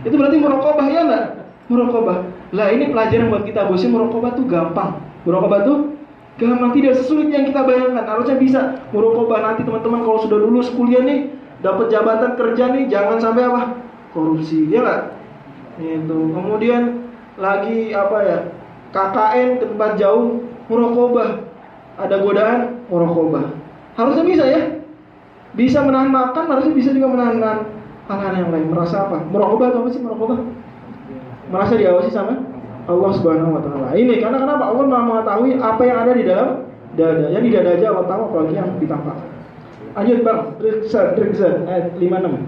Itu berarti muraqabah ya enggak? Muraqabah. Lah ini pelajaran buat kita, bosnya muraqabah tuh gampang. Muraqabah tuh gampang, tidak sesulit yang kita bayangkan. Harusnya bisa. Muraqabah nanti teman-teman kalau sudah lulus kuliah nih, dapat jabatan kerja nih, jangan sampai apa? Korupsi, ya enggak? Itu. Kemudian lagi apa ya? KKN ke tempat jauh, muraqabah. Ada godaan, muraqabah. Harusnya bisa ya. Bisa menahan makan, harusnya bisa juga menahan hal-hal yang lain. Merasa apa? Muraqabah itu apa sih muraqabah? Merasa diawasi sama Allah Subhanahu wa taala. Ini karena kenapa? Allah Maha mengetahui apa yang ada di dalam dada. Yang di dada aja Allah tahu, apalagi yang ditampakkan. Lanjut Bang, Rizal ayat 56.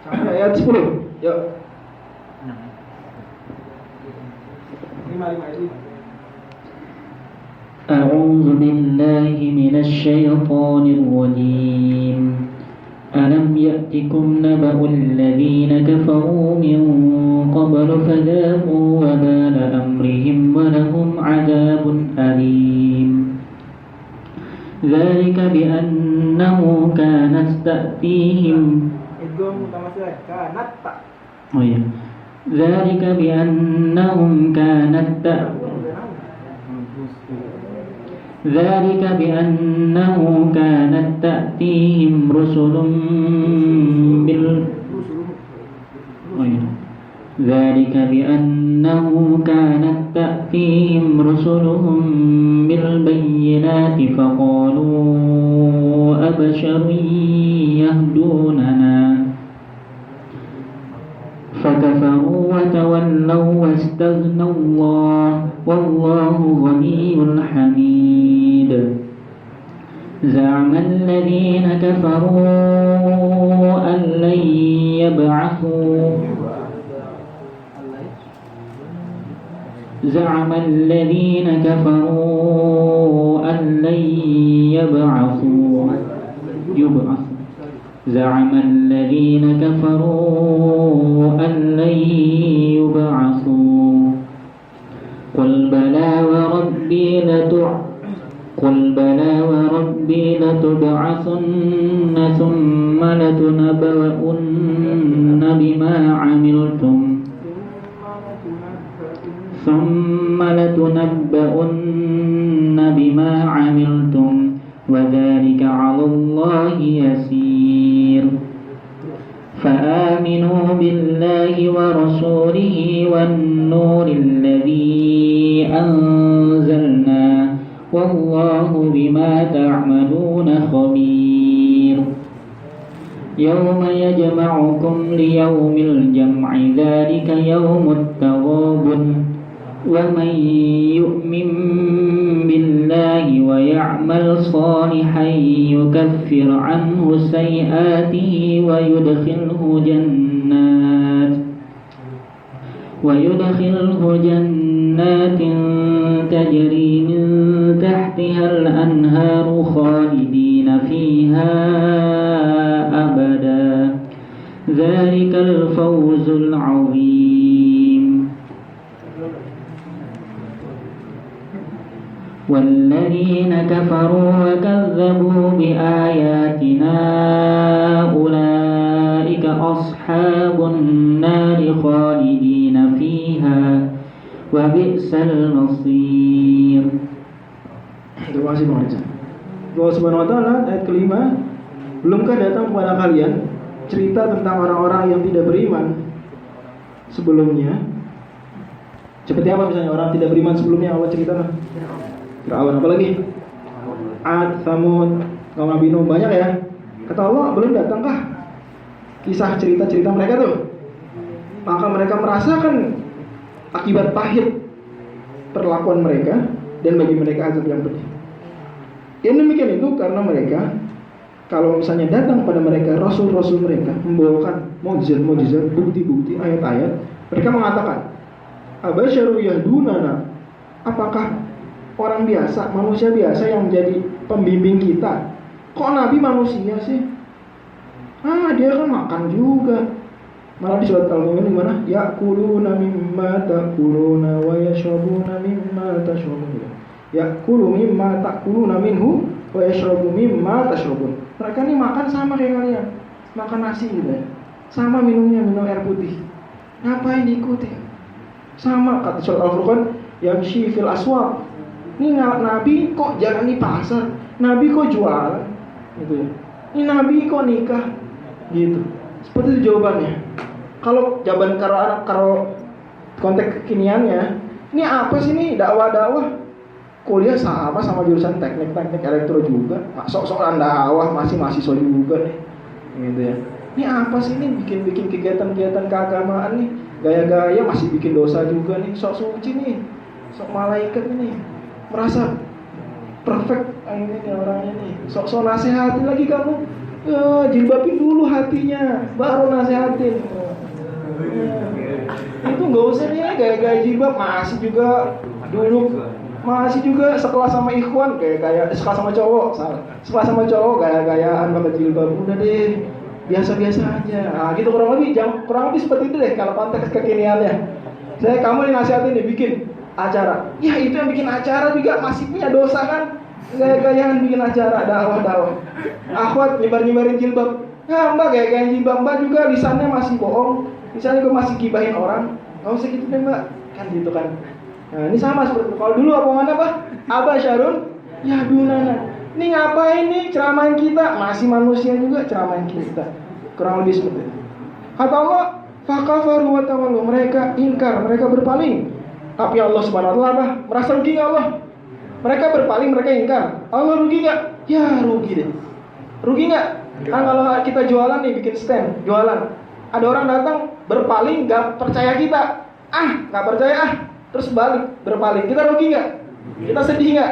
Sampai ayat 10. Yuk. 5. أعوذ بالله من الشيطان الرجيم ألم يأتكم نبأ الذين كفروا من قبل فذاقوا وبال أمرهم ولهم عذاب أليم ذلك بأنه كانت تأتيهم ذلك بأنهم كانت تأتيهم رسلهم بالبينات فقالوا أبشر يهدوننا فكفروا وتولوا واستغنى الله والله غني حميد زعم الذين كفروا أن لن يبعثوا زعم الذين كفروا أن لن يبعثوا زعم الذين كفروا أن لن يبعثوا قل بلى وربي لتبعثن ثم لتنبؤن بما عملتم وذلك على الله يسير فآمنوا بالله ورسوله والنور الذي أنزلنا والله بما تعملون خبير يوم يجمعكم ليوم الجمع ذلك يوم التغابن ومن يؤمن بالله ويعمل صالحا يكفر عنه سيئاته ويدخله جنات تجري من تحتها الأنهار خالدين فيها أبدا ذلك الفوز العظيم والذين كفروا وكذبوا بآياتنا أولئك أصحاب النار خالدين فيها وبئس المصير. Terima kasih Bang Rizal. Allah Subhanahu wa taala ayat kelima, belumkah datang kepada kalian cerita tentang orang-orang yang tidak beriman sebelumnya? Seperti apa misalnya orang tidak beriman sebelumnya Allah ceritakan? Fir'aun, apalagi? Ad, Tsamud, kaum Nabi Nuh, banyak ya. Kata Allah, belum datangkah kisah cerita-cerita mereka tuh? Maka mereka merasakan akibat pahit perlakuan mereka dan bagi mereka azab yang pedih. Yang demikian itu karena mereka, kalau misalnya datang pada mereka rasul-rasul mereka membawakan mukjizat, bukti-bukti, ayat-ayat, mereka mengatakan, "Abasyaru yahdunana?" Apakah orang biasa, manusia biasa yang menjadi pembimbing kita? Kok nabi manusia sih? Dia kan makan juga. Malah di surat Al-Mu'min gimana? Ya'kuluna mimma ta'kuluna wa yashrabuna mimma tashrabun. Ya'kulu mimma ta'kuluna minhu wa yashrabu mimma tashrabun. Mereka ini makan sama kayak kalian. Makan nasi gitu ya. Sama minumnya, minum air putih. Ngapain diikuti? Sama kata surat Al-Furqan, yamshi fil aswaq. Ini nabi kok jalan di pasar, nabi kok jualan gitu ya. Ini nabi kok nikah gitu. Seperti itu jawabannya. Kalau jawaban kalau konteks kekiniannya, ini apa sih nih dakwah-dakwah? Kuliah sama jurusan teknik elektro juga. Sok-sokan dakwah masih mahasiswa juga nih. Gitu ya. Ini apa sih nih bikin kegiatan-kegiatan keagamaan nih? Gaya-gaya masih bikin dosa juga nih. Sok suci nih. Sok malaikat ini. Merasa perfect ini nih orangnya nih. Sok-sok nasihatin lagi kamu. Jilbabin dulu hatinya, baru nasihatin. Itu nggak usah nih gaya-gaya jilbab, masih juga duduk, masih juga sekelas sama ikhwan kayak sekelas sama cowok, sekelas sama cowok gaya-gayaan pakai jilbab. Udah deh, biasa-biasa aja. Nah, gitu kurang lebih seperti itu deh kalau konteks kekiniannya. Kamu dinasihatin nih bikin acara. Ya itu yang bikin acara juga masih punya dosa kan? Gaya-gayaan bikin acara dakwah. Akhwat nyebar-nyebarin jilbab. Nah, Mbak gaya-gayaan jilbab Mbak juga lisannya masih bohong. Lisannya juga masih gibahin orang. Enggak usah gitu deh, Mbak. Kan gitu kan. Nah, ini sama seperti itu. Kalau dulu omongan apa? Abah Syarun yahdunana. Ini ngapain nih ceramahin kita? Masih manusia juga ceramahin kita. Kurang lebih seperti itu. Kata Allah, fakafaru wa tawallu. Mereka ingkar, mereka berpaling. Tapi Allah Subhanahu wa taala apa? Merasa rugi enggak Allah? Mereka berpaling, mereka ingkar. Allah rugi enggak? Ya rugi deh. Rugi enggak? Kan kalau kita jualan nih, bikin stand, jualan. Ada orang datang berpaling, enggak percaya kita. Enggak percaya terus balik, berpaling. Kita rugi enggak? Kita sedih enggak?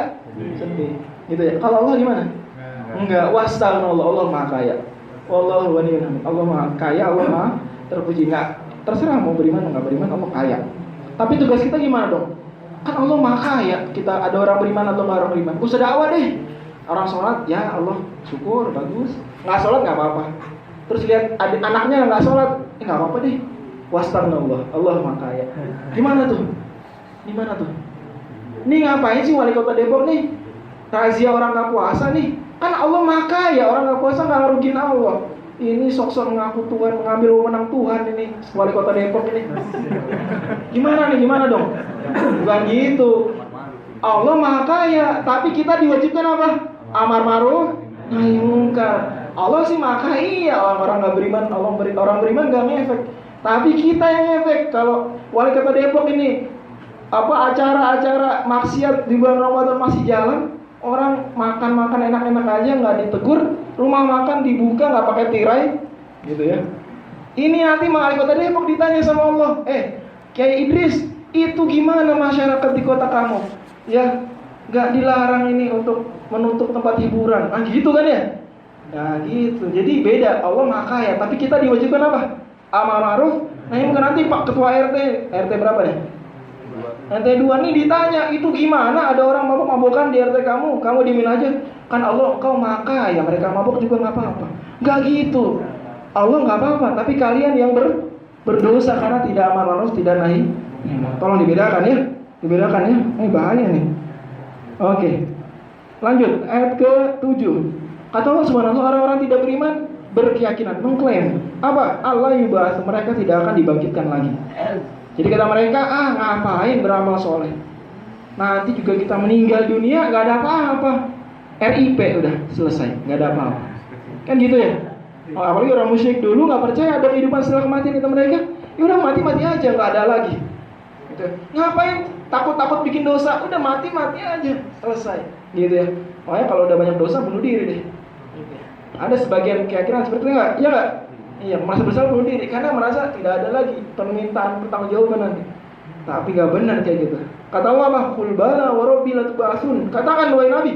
Sedih. Gitu ya. Kalau Allah gimana? Enggak. Wastaghfirullah, Allah Maha Kaya. Wallahu ghaniyyun hamid. Allah Maha Kaya, Allah Maha terpuji. Enggak terserah mau beriman enggak beriman, Allah kaya. Tapi tugas kita gimana dong? Kan Allah Maha Kaya. Kita ada orang beriman atau enggak orang beriman. Usah dakwah deh. Orang sholat, ya Allah, syukur, bagus. Nggak sholat nggak apa-apa. Terus lihat adik anaknya nggak sholat, nggak apa-apa deh. Wastanallah, Allah Maha Kaya. Gimana tuh? Ini ngapain sih wali kota Depok nih? Razia orang nggak puasa nih? Kan Allah Maha Kaya, orang nggak puasa nggak ngerugiin Allah. Ini sok-sok mengaku Tuhan, mengambil wewenang Tuhan ini wali kota Depok ini. Gimana dong? Bukan gitu. Allah Maha Kaya, tapi kita diwajibkan apa? Amar ma'ruf, nahi mungkar. Allah sih Maha Kaya, orang nggak beriman, orang beriman nggak ngefek. Tapi kita yang ngefek. Kalau wali kota Depok ini acara-acara maksiat di bulan Ramadan masih jalan, orang makan enak-enak aja nggak ditegur, rumah makan dibuka nggak pakai tirai, gitu ya. Ini nanti wali kota Depok ditanya sama Allah, Kiai Idris, itu gimana masyarakat di kota kamu? Ya, nggak dilarang ini untuk menutup tempat hiburan. Ah gitu kan ya? Nah gitu. Jadi beda. Allah maha kaya, tapi kita diwajibkan apa? Amar ma'ruf. Nah ini nanti Pak Ketua RT berapa nih? RT 2 nih ditanya, itu gimana ada orang mabok-mabokan di RT kamu diemin aja. Kan Allah engkau maha kaya, mereka mabok juga nggak apa-apa. Nggak gitu. Allah nggak apa-apa, tapi kalian yang berdosa karena tidak amar ma'ruf, tidak nahi. Tolong dibedakan ya. Ini bahaya nih. Oke. Lanjut ayat ke-7. Kata Allah Subhanahu wa taala, orang-orang tidak beriman berkeyakinan, mengklaim apa? Allah yub'ats, mereka tidak akan dibangkitkan lagi. Jadi kata mereka, ngapain beramal soleh? Nanti juga kita meninggal dunia nggak ada apa-apa. RIP udah selesai, nggak ada apa-apa. Kan gitu ya? Apalagi orang musyrik dulu nggak percaya ada kehidupan setelah kematian, kata mereka, ya udah mati aja, nggak ada lagi. Gitu. Ngapain takut bikin dosa? Udah mati aja, selesai. Gitu ya. Makanya kalau udah banyak dosa bunuh diri deh. Ada sebagian keyakinan seperti itu nggak? Iya nggak? Iya, merasa bersalah bunuh diri karena merasa tidak ada lagi permintaan pertanggungjawaban nanti. Tapi nggak benar kayak gitu. Kata Allah, "Qul bala wa rabbi latub'atsun." Katakan wahai Nabi,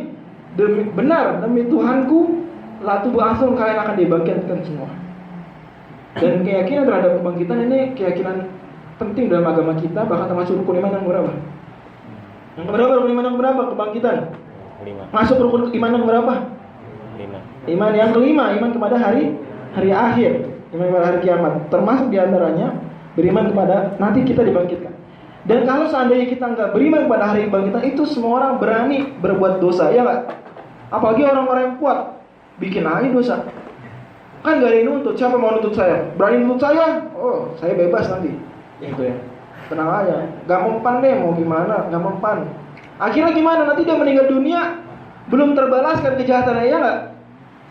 demi Tuhanku, latub'atsun, kalian akan dibangkitkan semua. Dan keyakinan terhadap kebangkitan ini keyakinan penting dalam agama kita, bahkan termasuk rukun iman yang berapa? Yang keberapa rukun iman yang berapa? Kebangkitan. 5. Masuk rukun iman yang berapa? 5. Iman yang kelima, iman kepada hari akhir, iman kepada hari kiamat. Termasuk diantaranya beriman kepada nanti kita dibangkitkan. Dan kalau seandainya kita nggak beriman kepada hari kebangkitan, itu semua orang berani berbuat dosa, ya nggak? Apalagi orang-orang yang kuat, bikin aja dosa. Kan nggak ada yang nuntut. Siapa mau nuntut saya? Berani nuntut saya? Oh, saya bebas nanti. Gitu ya. Tenang aja. Gak mempan deh, mau gimana? Gak mempan. Akhirnya gimana? Nanti dia meninggal dunia, belum terbalaskan kejahatannya, ya nggak?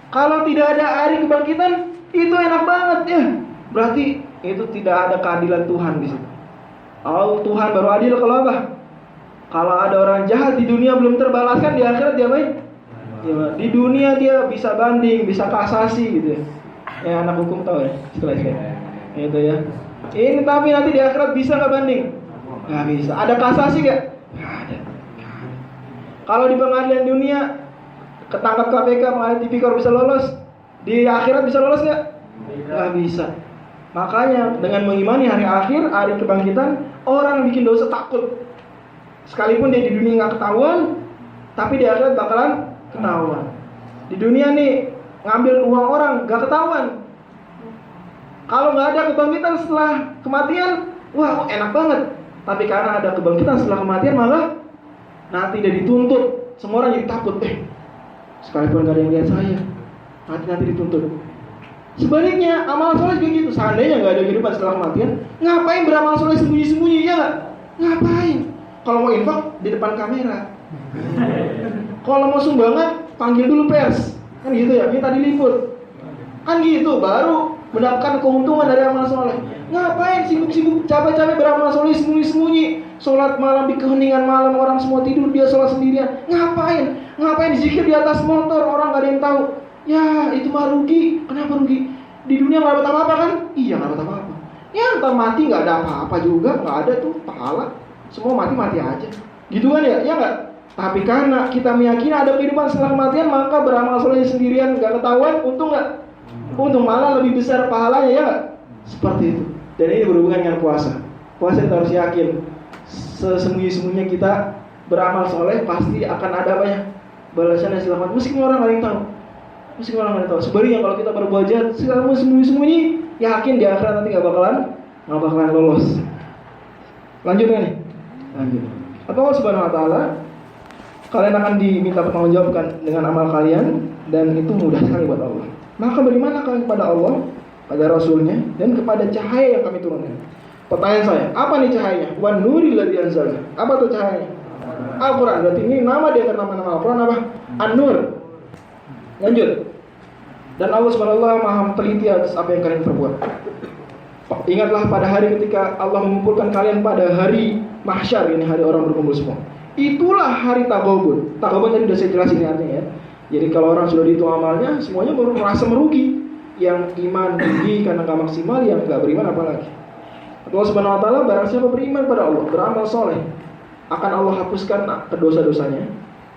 Kalau tidak ada hari kebangkitan, itu enak banget ya. Berarti itu tidak ada keadilan Tuhan di situ. Oh, Tuhan baru adil kalau apa? Kalau ada orang jahat di dunia belum terbalaskan, di akhirat dia baik. Ya, di dunia dia bisa banding, bisa kasasi gitu ya. Ya anak hukum tahu ya, setelah itu ya. Ini tapi nanti di akhirat bisa nggak banding? Nggak bisa. Ada kasasi nggak? Nggak ada. Kalau di pengadilan dunia ketangkap KPK, pengadilan tipikor bisa lolos, di akhirat bisa lolos nggak? Nggak bisa. Makanya dengan mengimani hari akhir, hari kebangkitan, orang bikin dosa takut. Sekalipun dia di dunia nggak ketahuan, tapi di akhirat bakalan ketahuan. Di dunia nih ngambil uang orang nggak ketahuan. Kalau nggak ada kebangkitan setelah kematian, wah enak banget. Tapi karena ada kebangkitan setelah kematian, malah nanti dia dituntut. Semua orang jadi takut. Sekalipun nggak ada yang lihat saya, nanti dituntut. Sebaliknya amal soleh juga gitu. Seandainya nggak ada kehidupan setelah kematian, ngapain beramal soleh sembunyi-sembunyi, ya nggak? Ngapain? Kalau mau infak di depan kamera. Kalau mau sumbangan panggil dulu pers, kan gitu ya, minta diliput, kan gitu, baru mendapatkan keuntungan dari amal soleh. Ngapain sibuk-sibuk capek-capek beramal soleh sembunyi-sembunyi, sholat malam di keheningan malam, orang semua tidur, dia sholat sendirian. Ngapain zikir di atas motor, orang gak ada yang tahu. Ya itu mah rugi. Kenapa rugi? Di dunia gak dapat apa-apa kan? Iya gak dapat apa-apa. Ya entar mati gak ada apa-apa juga, gak ada tuh pahala. Semua mati aja. Gitu kan ya? Ya gak? Tapi karena kita meyakini ada kehidupan setelah kematian, maka beramal soleh sendirian gak ketahuan, untung gak? Untung, malah lebih besar pahalanya, ya gak? Seperti itu. Dan ini berhubungan dengan puasa. Puasa kita harus yakin, sesembunyi-sembunyinya kita beramal soleh pasti akan ada banyak balasannya setelah kematian. Meskipun orang gak ada yang tahu. Sebaliknya kalau kita berbuat jahat, selama sembunyi-sembunyi, yakin di akhirat nanti gak bakalan lolos. Lanjut nih. Lanjut. Atau Allah Subhanahu wa taala, kalian akan diminta pertanggungjawabkan dengan amal kalian, dan itu mudah sekali buat Allah. Maka berimanlah kalian kepada Allah, pada Rasulnya, dan kepada cahaya yang kami turunkan. Pertanyaan saya, apa nih cahayanya? Wan nuril ladzi anzalna. Apa tuh cahayanya? Al-Quran. Berarti ini nama dia nama-nama Al-Quran apa? An-Nur. Lanjut. Dan Allah Subhanahu wa taala Maha teliti atas apa yang kalian perbuat. Ingatlah pada hari ketika Allah mengumpulkan kalian pada hari mahsyar, ini hari orang berkumpul semua. Itulah hari Taghabun. Taghabun tadi sudah saya jelasin artinya ya. Jadi kalau orang sudah dihitung amalnya, semuanya merasa merugi. Yang iman rugi karena gak maksimal, yang gak beriman apalagi. Allah Subhanahu wa taala, barang siapa beriman pada Allah, beramal soleh, akan Allah hapuskan dosa-dosanya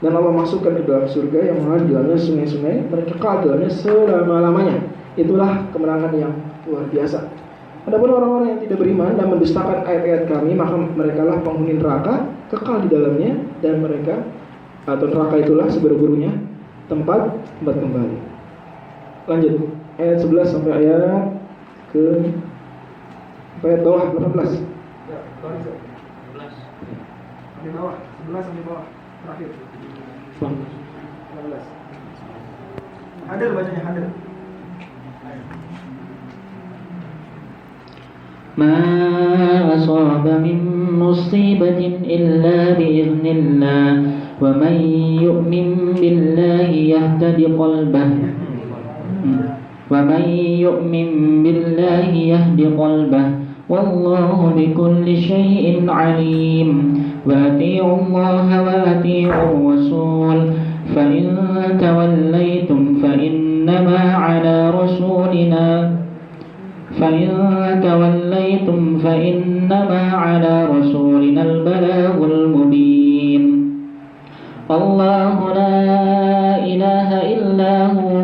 Dan Allah masukkan ke dalam surga yang mengalir di dalamnya sungai-sungai, mereka kekal di dalamnya selama-lamanya. Itulah kemenangan yang luar biasa. Adapun orang-orang yang tidak beriman dan mendustakan ayat-ayat kami, maka mereka lah penghuni neraka, kekal di dalamnya, dan mereka atau neraka itulah seburuk-buruknya tempat kembali. Lanjut ayat 11 sampai ayat ayat bawah 18. Ya, baris ya. 11. Di bawah, 11 sampai bawah terakhir. 16. Hadir bacanya, hadir. ما أصاب من مصيبة إلا بإذن الله ومن يؤمن بالله يهتد قلبه والله بكل شيء عليم وأطيعوا الله وأطيعوا الرسول فإن توليتم فإنما على رسولنا البلاغ المبين الله لا إله إلا هو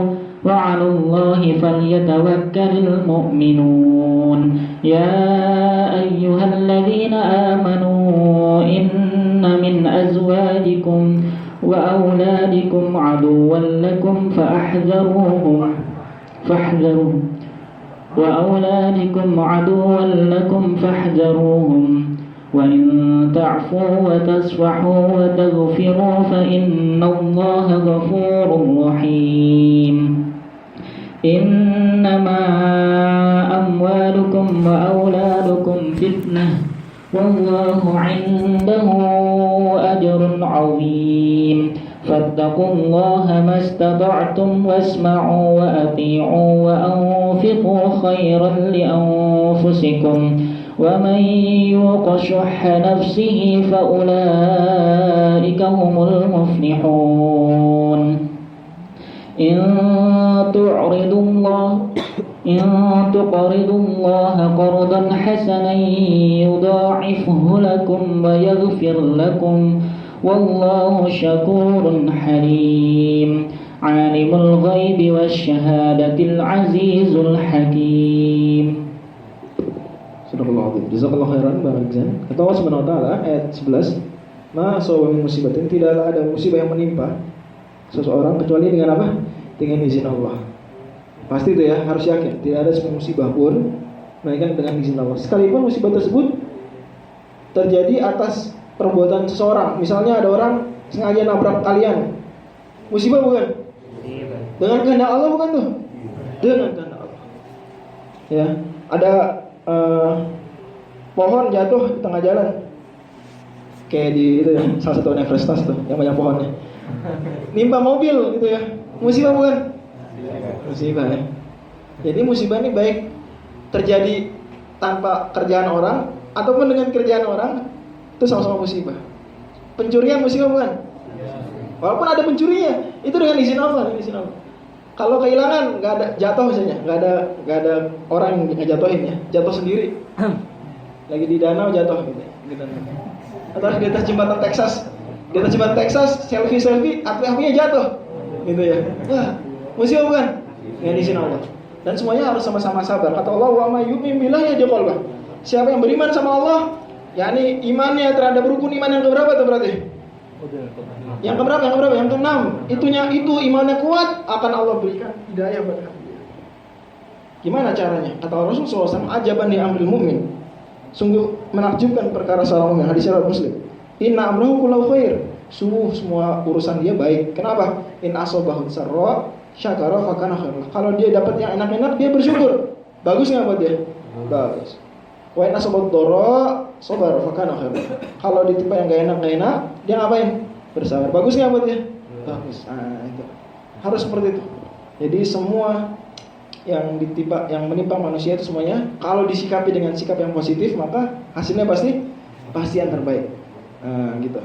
وعلى الله فليتوكل المؤمنون يا أيها الذين آمنوا إن من أزواجكم وأولادكم عدوا لكم فاحذروهم وإن تعفوا وتصفحوا وتغفروا فإن الله غفور رحيم إنما أموالكم وأولادكم فتنة والله عنده أجر عظيم فاتقوا الله ما استطعتم واسمعوا وأطيعوا وأنفقوا خيرا لأنفسكم ومن يوق شح نفسه فأولئك هم المفلحون إن تقرضوا الله قرضا حسنا يضاعفه لكم ويغفر لكم والله شكور حليم عالم الغيب والشهادة العزيز الحكيم. Subhanallah. Jazakallahu khairan Bang Rizan. Kata Allah Subhanahu wa taala ayat 11, "Ma asaba min musibatin", tidaklah ada musibah yang menimpa seseorang kecuali dengan apa? Dengan izin Allah. Pasti itu ya, harus yakin, tidak ada sebuah musibah pun melainkan dengan izin Allah. Sekalipun musibah tersebut terjadi atas perbuatan seseorang. Misalnya ada orang sengaja nabrak kalian. Musibah bukan? Dengan kehendak Allah bukan tuh? Dengan kehendak Allah. Ya, ada pohon jatuh di tengah jalan. Kayak di itu ya, salah satu universitas tuh yang banyak pohonnya. Nimpa mobil gitu ya. Musibah bukan? Musibah ya. Jadi musibah ini baik terjadi tanpa kerjaan orang ataupun dengan kerjaan orang, itu sama-sama musibah. Pencurian musibah bukan? Walaupun ada pencurinya, itu dengan izin Allah, Kalau kehilangan, nggak ada jatuh misalnya, nggak ada orang yang ngejatuhin ya, jatuh sendiri. Lagi di danau jatuh gitu. Atau di atas jembatan Texas, selfie, api-apinya jatuh, gitu ya. Wah, musibah bukan? Dengan izin Allah. Dan semuanya harus sama-sama sabar. Kata Allah, wa may yu'min billahi yahdi qalbah. Siapa yang beriman sama Allah, yakni imannya terhadap rukun iman yang keberapa itu berarti? Yang keberapa? Yang keenam. Itu imannya kuat, akan Allah berikan hidayah buat dia. Gimana caranya? Kata Rasulullah SAW, ajaban li amril mu'min. Sungguh menakjubkan perkara seorang mukmin. Hadis riwayat Muslim. Inna amrahu kullahu khair. Sungguh semua urusan dia baik. Kenapa? In asobahu sarra syakara fakana khair. Kalau dia dapat yang enak-enak, dia bersyukur. Bagus enggak buat dia? Bagus. Wa in asobat dara sabar fakana khair. Kalau ditimpa yang enggak enak, dia ngapain? Bersabar. Bagus enggak buat dia? Bagus. Nah, itu. Harus seperti itu. Jadi semua yang menimpa manusia itu semuanya kalau disikapi dengan sikap yang positif, maka hasilnya pasti yang terbaik. Nah, gitu.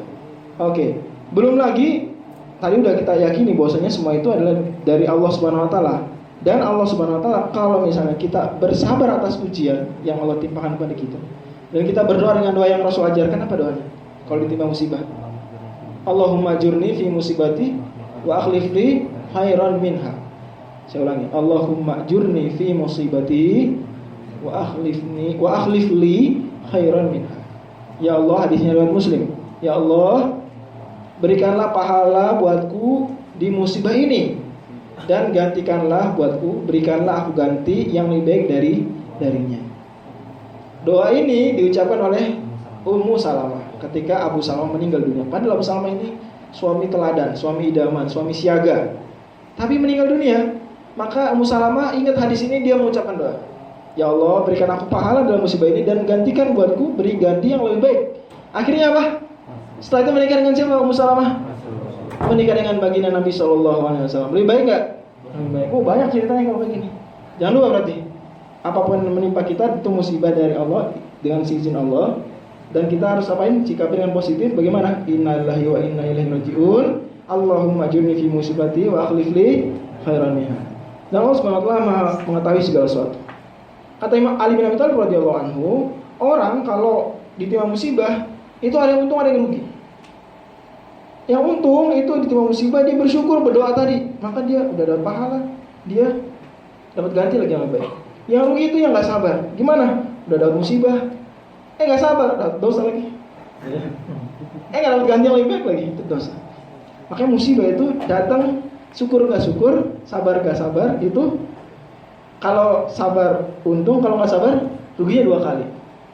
Oke. Belum lagi tadi udah kita yakini bahwasanya semua itu adalah dari Allah Subhanahu wa taala. Dan Allah Subhanahu wa taala kalau misalnya kita bersabar atas ujian yang Allah timpakan kepada kita dan kita berdoa dengan doa yang Rasul ajarkan, apa doanya? Kalau ditimpa musibah. Allahumma ajurni fi musibati wa akhlif li khairan minha. Saya ulangi, Allahumma ajurni fi musibati wa akhlif li khairan minha. Ya Allah, hadisnya riwayat Muslim. Ya Allah, berikanlah pahala buatku di musibah ini dan gantikanlah buatku, berikanlah aku ganti yang lebih baik darinya. Doa ini diucapkan oleh Ummu Salamah ketika Abu Salamah meninggal dunia. Padahal Abu Salamah ini suami teladan, suami idaman, suami siaga, tapi meninggal dunia. Maka Ummu Salamah ingat hadis ini, dia mengucapkan doa, ya Allah, berikan aku pahala dalam musibah ini dan gantikan buatku, beri ganti yang lebih baik. Akhirnya apa? Setelah itu menikah dengan siapa Ummu Salamah? Menikah dengan baginda Nabi SAW. Lebih baik nggak? Lebih baik. Oh, banyak ceritanya kalau begini. Jangan lupa berarti, apapun yang menimpa kita itu musibah dari Allah dengan izin Allah, dan kita harus apain? Sikapi dengan positif. Bagaimana? Innalillahi wa inna ilaihi raji'un. Allahumma ajurni fi musibati wa akhlif li khairan minha. Dan Allah Subhanahu wa taala mengetahui segala sesuatu. Kata Imam Ali bin Abi Thalib radhiyallahu anhu, orang kalau ditimpa musibah itu ada yang untung, ada yang rugi. Yang untung itu ditimpa musibah, dia bersyukur, berdoa tadi, maka dia udah dapat pahala, dia dapat ganti lagi yang lebih baik. Yang rugi itu yang nggak sabar. Gimana? Udah dapat musibah, nggak sabar, dapat dosa lagi. Nggak dapat ganti yang lebih baik lagi, itu dosa. Makanya musibah itu datang, syukur nggak syukur, sabar nggak sabar, itu kalau sabar untung, kalau nggak sabar ruginya 2 kali.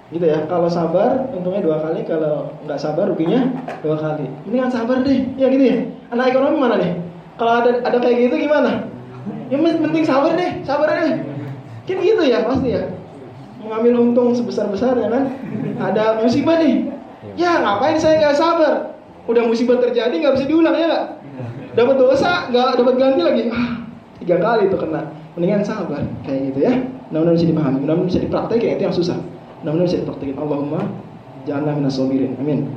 Gitu ya. Kalau sabar untungnya 2 kali, kalau nggak sabar ruginya 2 kali. Ini kan sabar deh, ya gitu ya. Anak ekonomi mana nih? Kalau ada kayak gitu gimana? Yang penting sabar deh, sabar deh. Kan gitu ya pasti ya. Mengambil untung sebesar-besarnya kan. Ada musibah nih. Ya ngapain saya nggak sabar? Udah musibah terjadi nggak bisa diulang ya nggak? Dapat dosa nggak dapat ganti lagi. 3 kali itu kena. Mendingan sabar kayak gitu ya. Mudah-mudahan bisa dipahami, mudah-mudahan bisa dipraktekin, itu yang susah. Mudah-mudahan bisa dipraktekin. Allahumma ja'alna minas sabirin. Amin.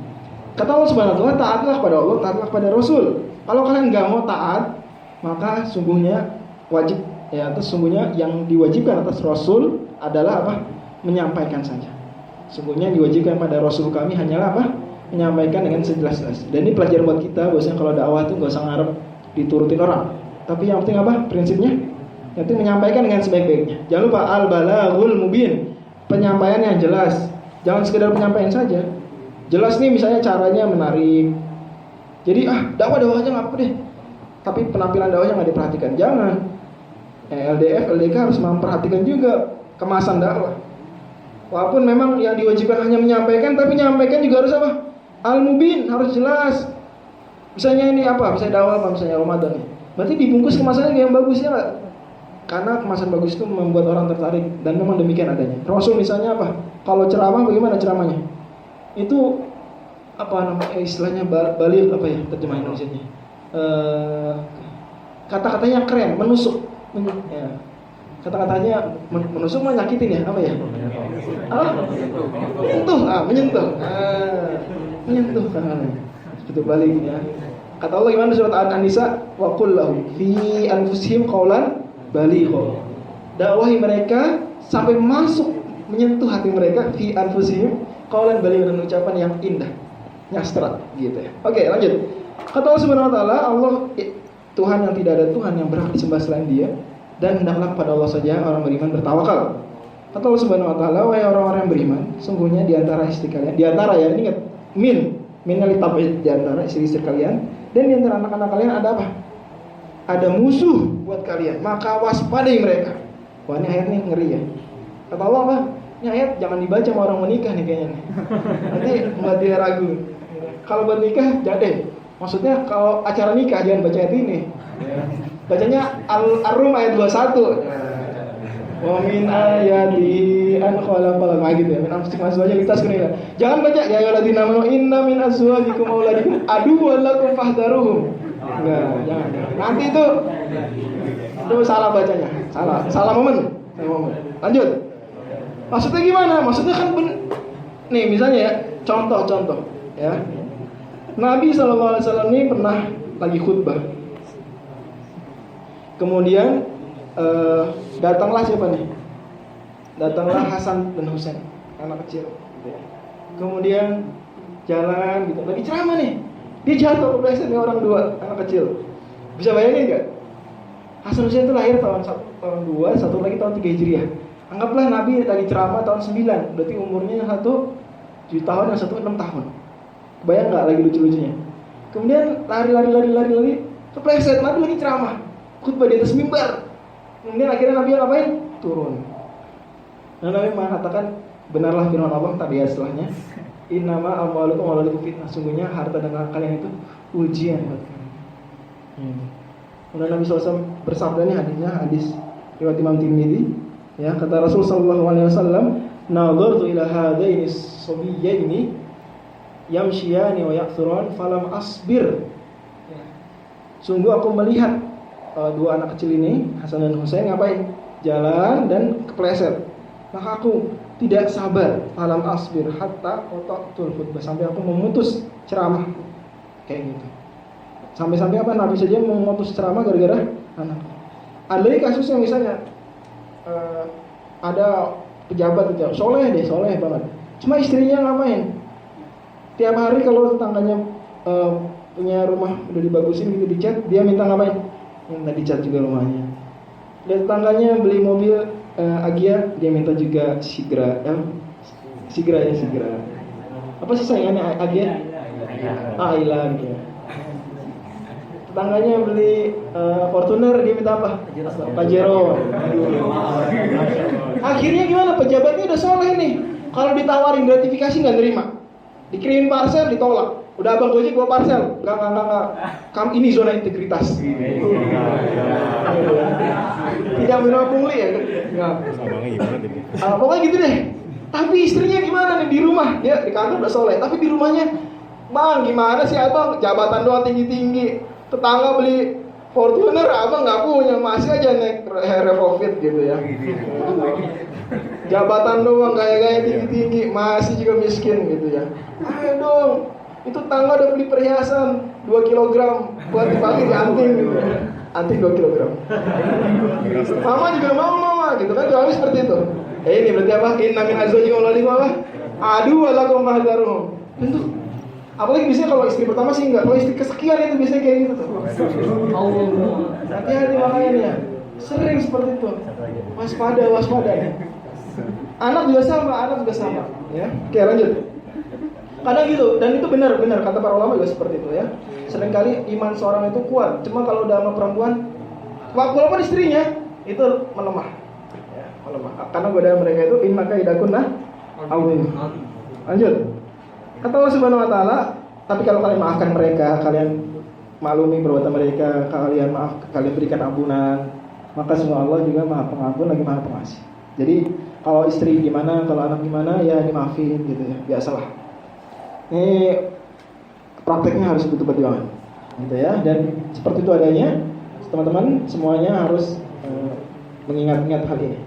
Kata Allah Subhanahu wa taala, taatlah kepada Allah, taatlah kepada Rasul. Kalau kalian nggak mau taat, maka sungguhnya wajib ya, atas sungguhnya yang diwajibkan atas Rasul adalah apa? Menyampaikan saja. Sungguhnya diwajibkan pada Rasul kami hanyalah apa? Menyampaikan dengan sejelas-jelas. Dan ini pelajaran buat kita, bahwasanya kalau dakwah itu nggak usah ngarep diturutin orang. Tapi yang penting apa? Prinsipnya, yang penting menyampaikan dengan sebaik-baiknya. Jangan lupa al-balaghul mubin, penyampaian yang jelas. Jangan sekedar penyampaian saja. Jelas nih misalnya caranya menarik. Jadi dakwah aja nggak apa deh. Tapi penampilan dakwahnya nggak diperhatikan. Jangan. LDF, LDK harus memperhatikan juga kemasan dakwah. Walaupun memang yang diwajibkan hanya menyampaikan, tapi menyampaikan juga harus apa? Al-mubin, harus jelas. Misalnya ini apa? Misalnya dakwah apa? Misalnya Ramadan nih. Berarti dibungkus kemasannya yang bagus ya nggak? Karena kemasan bagus itu membuat orang tertarik, dan memang demikian adanya. Rasul misalnya apa? Kalau ceramah bagaimana ceramahnya? Itu apa namanya istilahnya baligh apa ya terjemahan Indonesianya? Kata-katanya keren, menusuk. Ya. Kata-katanya menusuk menyakitin ya, apa ya? Menyentuh. Menyentuh kan. Itu balik ya. Kata Allah gimana surat An-Nisa, wa qul lahum fi anfusihim qaulan baligha. Dakwahi mereka sampai masuk menyentuh hati mereka, fi anfusihim qaulan baligha, dengan ucapan yang indah, nyastrat gitu ya. Oke, lanjut. Kata Allah Subhanahu wa taala, Allah Tuhan yang tidak ada Tuhan yang berhak disembah selain Dia, dan hendaklah pada Allah saja orang beriman bertawakal. Kata Allah Subhanahu wa taala, wahai orang-orang yang beriman, sungguhnya di antara istri kalian, di antara ya, ingat minal tab'id, di antara istri-istri kalian, dan di antara anak-anak kalian ada apa? Ada musuh buat kalian, maka waspadai mereka. Wah, ini ayat nih ngeri ya. Kata Allah apa? Ini ayat jangan dibaca sama orang menikah nih kayaknya nih. Nanti membuat dia ragu. Kalau buat nikah jadi. Maksudnya kalau acara nikah jangan baca ayat ini. Bacanya Ar-Rum ayat 21. Wa min ayati an khalaqal gitu ya. Min asma'ihi litaskunila. Jangan baca ya ayyuhalladzina amanu inna min azwajikum wa auladikum aduwwan lakum fahdharuhum. Enggak, jangan. Nanti itu salah bacanya. Salah momen. Lanjut. Maksudnya gimana? Maksudnya kan nih misalnya ya, contoh ya. Nabi SAW ini pernah lagi khutbah. Kemudian datanglah siapa nih? Datanglah Hasan dan Husain, anak kecil. Kemudian jalan gitu, lagi ceramah nih. Dia jatuh kepleset nih orang dua, anak kecil. Bisa bayangin nggak? Hasan Hussein itu lahir tahun 2, satu lagi tahun 3 Hijriah. Anggaplah Nabi lagi ceramah tahun 9, berarti umurnya satu 7 tahun, yang satu 6 tahun. Bayang nggak lagi lucu-lucunya? Kemudian lari, kepleset. Nabi lagi ceramah, khutbah di atas mimbar. Kemudian akhirnya Nabi ngapain? Turun. Nah, Nabi mengatakan, benarlah firman Allah tadi ya setelahnya, innama amwalukum wa auladukum fitnah. Sungguhnya harta dan anak kalian itu ujian buat kalian. Kemudian Nabi SAW bersabda, nih hadis riwayat Imam Tirmidzi, ya, kata Rasul sallallahu alaihi wasallam, "Nadhartu ila hadaini sabiyyaini yamshiyani wa yaqthuran falam asbir." Sungguh aku melihat dua anak kecil ini, Hasan dan Husain, ngapain? Jalan dan kepleset. Maka aku tidak sabar, falam asbir hatta qata'tul khutbah, sampai aku memutus ceramah. Kayak gitu. Sampai-sampai apa? Nabi saja memutus ceramah gara-gara anak. Ada lagi kasus yang misalnya ada pejabat itu, soleh banget. Cuma istrinya ngapain? Tiap hari kalau tetangganya punya rumah udah dibagusin gitu dicat, dia minta ngapain? Minta dicat juga rumahnya. Dan tetangganya beli mobil Agya, dia minta juga Sigra. Apa sih saingannya Agya? Ailan ya. Tetangganya beli Fortuner, dia minta apa? Pajero. Akhirnya gimana? Pejabatnya udah soleh nih. Kalau ditawarin gratifikasi nggak nerima. Dikirimin parcel ditolak. Udah abang Gojek bawa parcel. Enggak. Kamu ini zona integritas. Tidak menerima pungli ya. Enggak. Pokoknya gitu deh. Tapi istrinya gimana nih di rumah? Dia di kantor udah soleh, tapi di rumahnya, bang gimana sih abang? Jabatan doang tinggi-tinggi. Tetangga beli Fortuner, abang nggak punya, masih aja naik Revolvit gitu ya. Jabatan doang, gaya-gaya tinggi-tinggi, masih juga miskin gitu ya. Ayo dong, itu tangga udah beli perhiasan 2 kilogram buat dipakai di anting gitu. Anting 2 kilogram. Mama juga mau gitu kan, kurang seperti itu. Ini berarti apa? Inna min azwajikum wa apa? Adu walakum fahdharuhum. Tentu. Apalagi biasanya kalau istri pertama sih enggak, kalau istri kesekian itu biasanya kayak gitu tuh. Hati-hati makanya nih ya. Sering seperti itu. Waspada nih. Anak juga sama, ya. Oke, lanjut. Kadang gitu, dan itu benar kata para ulama juga seperti itu ya. Seringkali iman seorang itu kuat, cuma kalau udah sama perempuan, walaupun istrinya itu melemah. Ya, melemah. Karena godaan mereka itu innaka idakunna awin. Lanjut. Kata Allah Subhanahu wa taala, tapi kalau kalian maafkan mereka, kalian maklumi perbuatan mereka, kalian berikan ampunan, maka semua Allah juga Maha Pengampun lagi Maha Pengasih. Jadi kalau istri gimana, kalau anak gimana, ya dimaafin gitu ya, biasalah. Ini prakteknya harus betul perjuangan, gitu ya. Dan seperti itu adanya, teman-teman semuanya harus mengingat-ingat hal ini.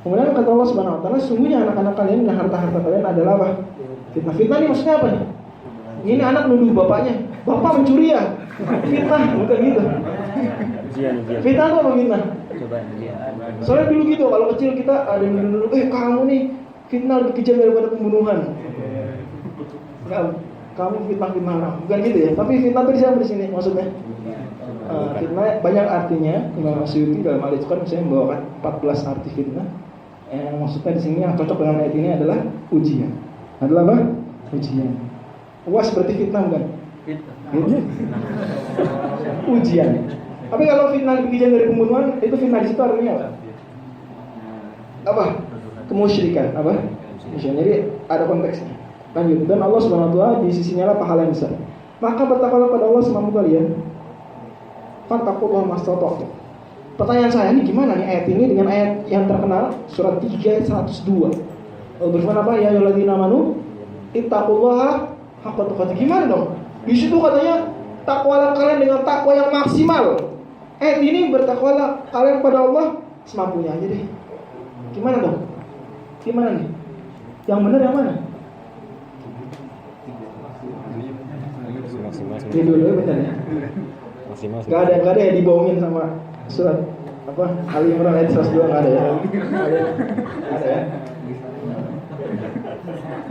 Kemudian kata Allah Subhanahu wa taala, sungguhnya anak-anak kalian dan harta-harta kalian adalah apa? Fitnah ini maksudnya apa nih? Ini anak nuduh bapaknya, bapak mencuri ya? Fitnah, bukan gitu. Fitnah itu apa fitnah? Soalnya dulu gitu, kalau kecil kita ada yang nuduh, kamu nih fitnah lebih kejam daripada pembunuhan. Enggak, kamu fitnah orang, bukan gitu ya. Tapi fitnah itu di sini maksudnya. Fitnah banyak artinya. Imam Suyuti dalam hal itu kan misalnya membawakan 14 arti fitnah. Yang maksudnya di sini yang cocok dengan ayat ini adalah ujian. Adalah apa? Ujian. Wah, seperti fitnah bukan? Fitnah. Ujian. Tapi kalau fitnah lebih kejam dari pembunuhan, itu fitnah di situ artinya apa? Apa? Kemusyrikan. Apa? Kemusyrikan. Jadi ada konteksnya. Lanjut. Dan Allah Subhanahu wa taala di sisinya lah pahala yang besar. Maka bertakwalah pada Allah semampu kalian. Fattaqullaha mastata'tum. Pertanyaan saya, ini gimana nih ayat ini dengan ayat yang terkenal surat 3 ayat 102. Allah berfirman apa? Ya ayyuhalladzina amanu ittaqullaha haqqa tuqatih. Gimana dong? Di situ katanya takwalah kalian dengan takwa yang maksimal. Ayat ini bertakwalah kalian pada Allah semampunya aja deh. Gimana dong? Gimana nih? Yang benar yang mana? Ini dulu benar ya. Gak ada yang dibohongin sama surat apa Ali Imran ayat 102, nggak ada ya. Ada ya.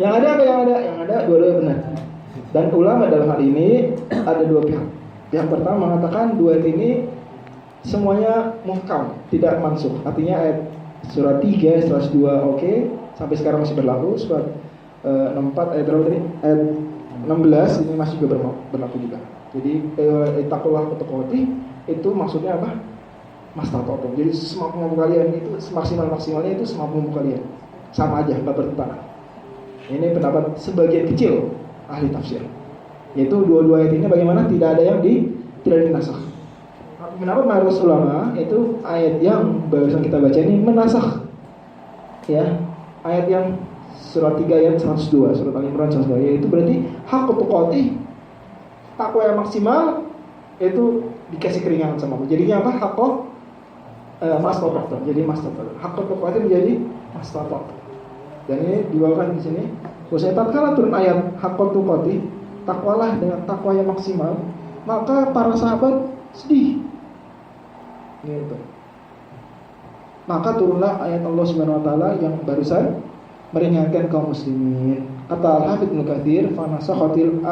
Yang ada apa yang ada? Yang ada dua-duanya benar. Dan ulama dalam hal ini ada dua pihak. Yang pertama mengatakan dua ayat ini semuanya muhkam, tidak mansukh. Artinya ayat surat 3, 102 oke, sampai sekarang masih berlaku. Surat 64 ayat berapa tadi? Ayat 16 ini masih juga berlaku juga. Jadi taqwa tuqati itu maksudnya apa? Mastata'tum. Jadi semampu kalian itu maksimalnya itu semampu kalian. Sama aja, enggak bertentangan. Ini pendapat sebagian kecil ahli tafsir. Yaitu dua-dua ayat ini bagaimana tidak ada yang tidak dinasakh. Kenapa mayoritas ulama itu ayat yang barusan kita baca ini menasakh. Ya, ayat yang surat 3 ayat 102, surat Al-Imran 102, yaitu berarti hak tuqati, takwa yang maksimal itu dikasih keringanan sama Allah. Jadinya apa? Mastata'tum. Jadi mastata'tum. Hak tuqati menjadi mastata'tum. Dan ini dibawakan di sini. Bahwasanya tatkala turun ayat hak tuqati, takwalah dengan takwa yang maksimal, maka para sahabat sedih. Gitu. Maka turunlah ayat Allah Subhanahu wa taala yang barusan meringankan kaum muslimin. Kata Al-Hafidz Ibnu Katsir, fanasakhatil